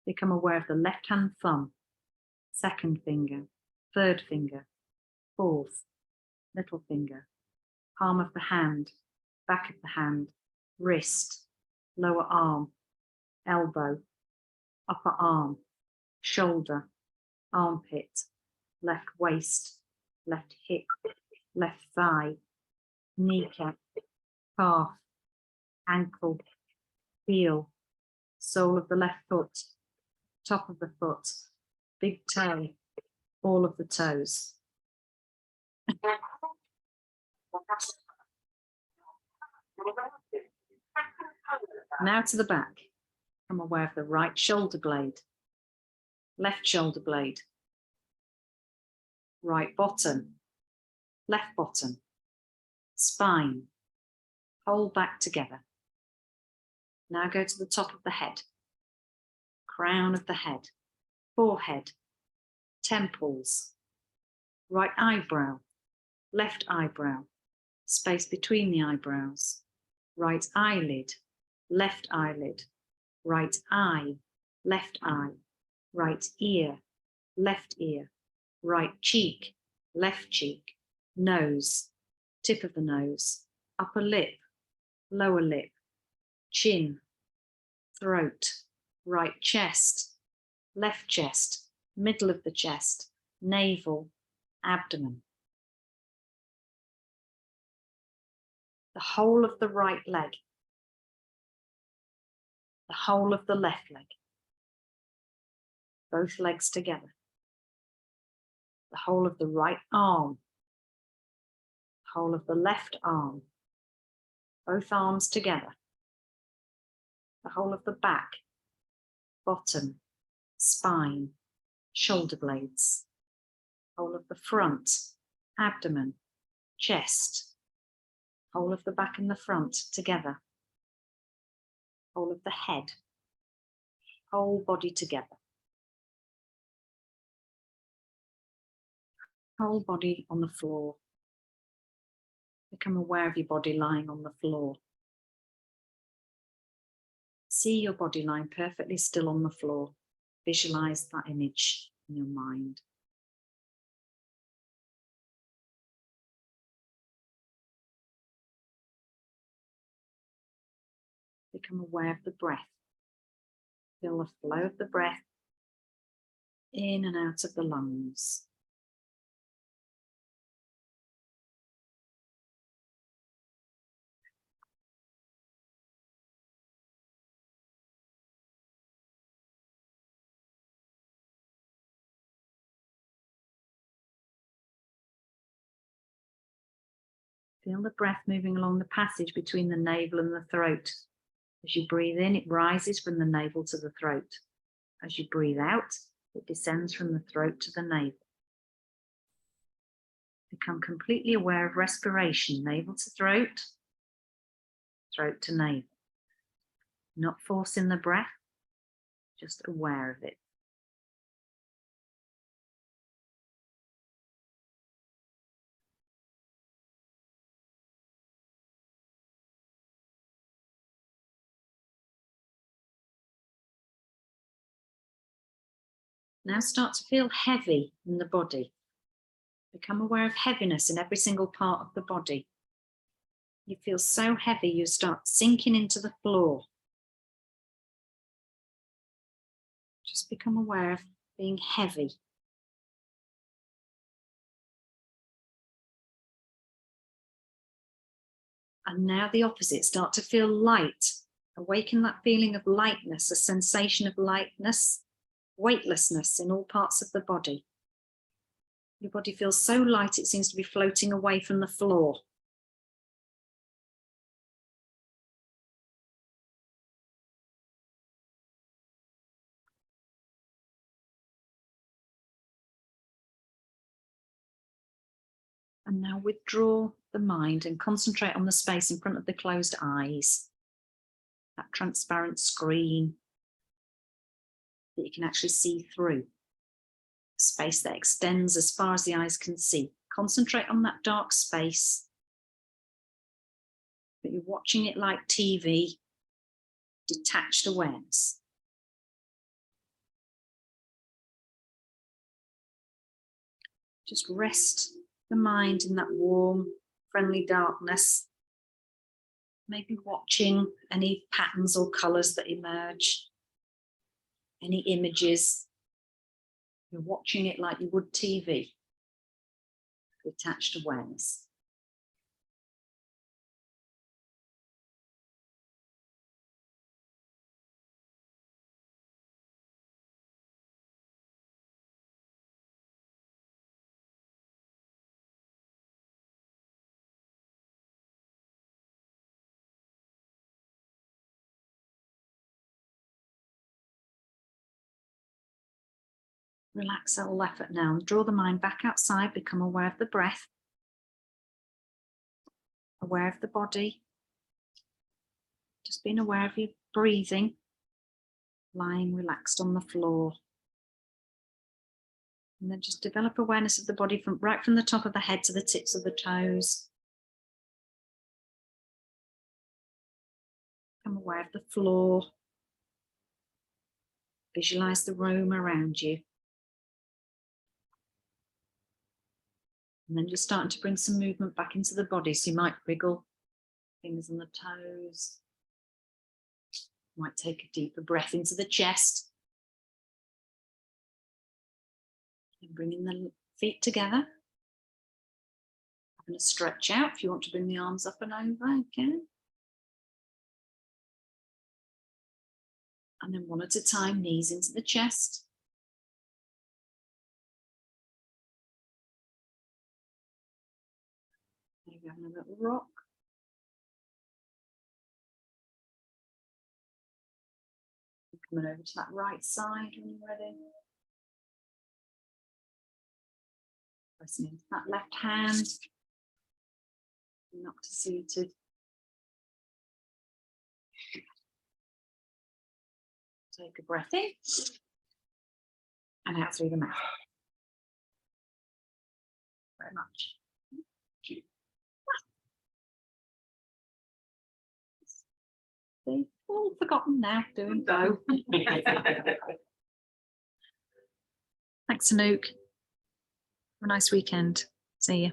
Become aware of the left hand thumb, second finger, third finger, fourth, little finger, palm of the hand, back of the hand, wrist, lower arm, elbow, upper arm, shoulder, armpit, left waist, left hip, left thigh, kneecap, calf, ankle, heel, sole of the left foot, top of the foot, big toe, all of the toes. Now to the back. I'm aware of the right shoulder blade, left shoulder blade, right bottom, left bottom, spine, whole back together. Now go to the top of the head, crown of the head, forehead, temples, right eyebrow, left eyebrow, space between the eyebrows, right eyelid, left eyelid, right eye, left eye, right ear, left ear, right cheek, left cheek, nose, tip of the nose, upper lip, lower lip, chin, throat, right chest, left chest, middle of the chest, navel, abdomen. The whole of the right leg, the whole of the left leg, both legs together, the whole of the right arm, the whole of the left arm, both arms together, the whole of the back, bottom, spine, shoulder blades, whole of the front, abdomen, chest, whole of the back and the front together, whole of the head, whole body together, whole body on the floor. Become aware of your body lying on the floor. See your body lying perfectly still on the floor. Visualize that image in your mind. Become aware of the breath. Feel the flow of the breath in and out of the lungs. Feel the breath moving along the passage between the navel and the throat. As you breathe in, it rises from the navel to the throat. As you breathe out, it descends from the throat to the navel. Become completely aware of respiration, navel to throat, throat to navel. Not forcing the breath, just aware of it. Now start to feel heavy in the body. Become aware of heaviness in every single part of the body. You feel so heavy, you start sinking into the floor. Just become aware of being heavy. And now the opposite, start to feel light. Awaken that feeling of lightness, a sensation of lightness, weightlessness in all parts of the body. Your body feels so light it seems to be floating away from the floor. And now withdraw the mind and concentrate on the space in front of the closed eyes. That transparent screen that you can actually see through. Space that extends as far as the eyes can see. Concentrate on that dark space. But you're watching it like TV, detached awareness. Just rest the mind in that warm, friendly darkness. Maybe watching any patterns or colours that emerge, any images. You're watching it like you would TV, detached awareness. Relax a little effort now and draw the mind back outside, become aware of the breath, aware of the body, just being aware of your breathing, lying relaxed on the floor. And then just develop awareness of the body from right from the top of the head to the tips of the toes. Become aware of the floor. Visualize the room around you. And then just starting to bring some movement back into the body. So you might wriggle fingers on the toes. Might take a deeper breath into the chest. And bringing the feet together. Having a stretch out. If you want to bring the arms up and over, okay. And then one at a time, knees into the chest. Maybe having a little rock. Coming over to that right side when you're ready. Pressing into that left hand. Not to seated. Take a breath in and out through the mouth. Very much. They've all forgotten now doing bow. Thanks, Anouk. Have a nice weekend. See you.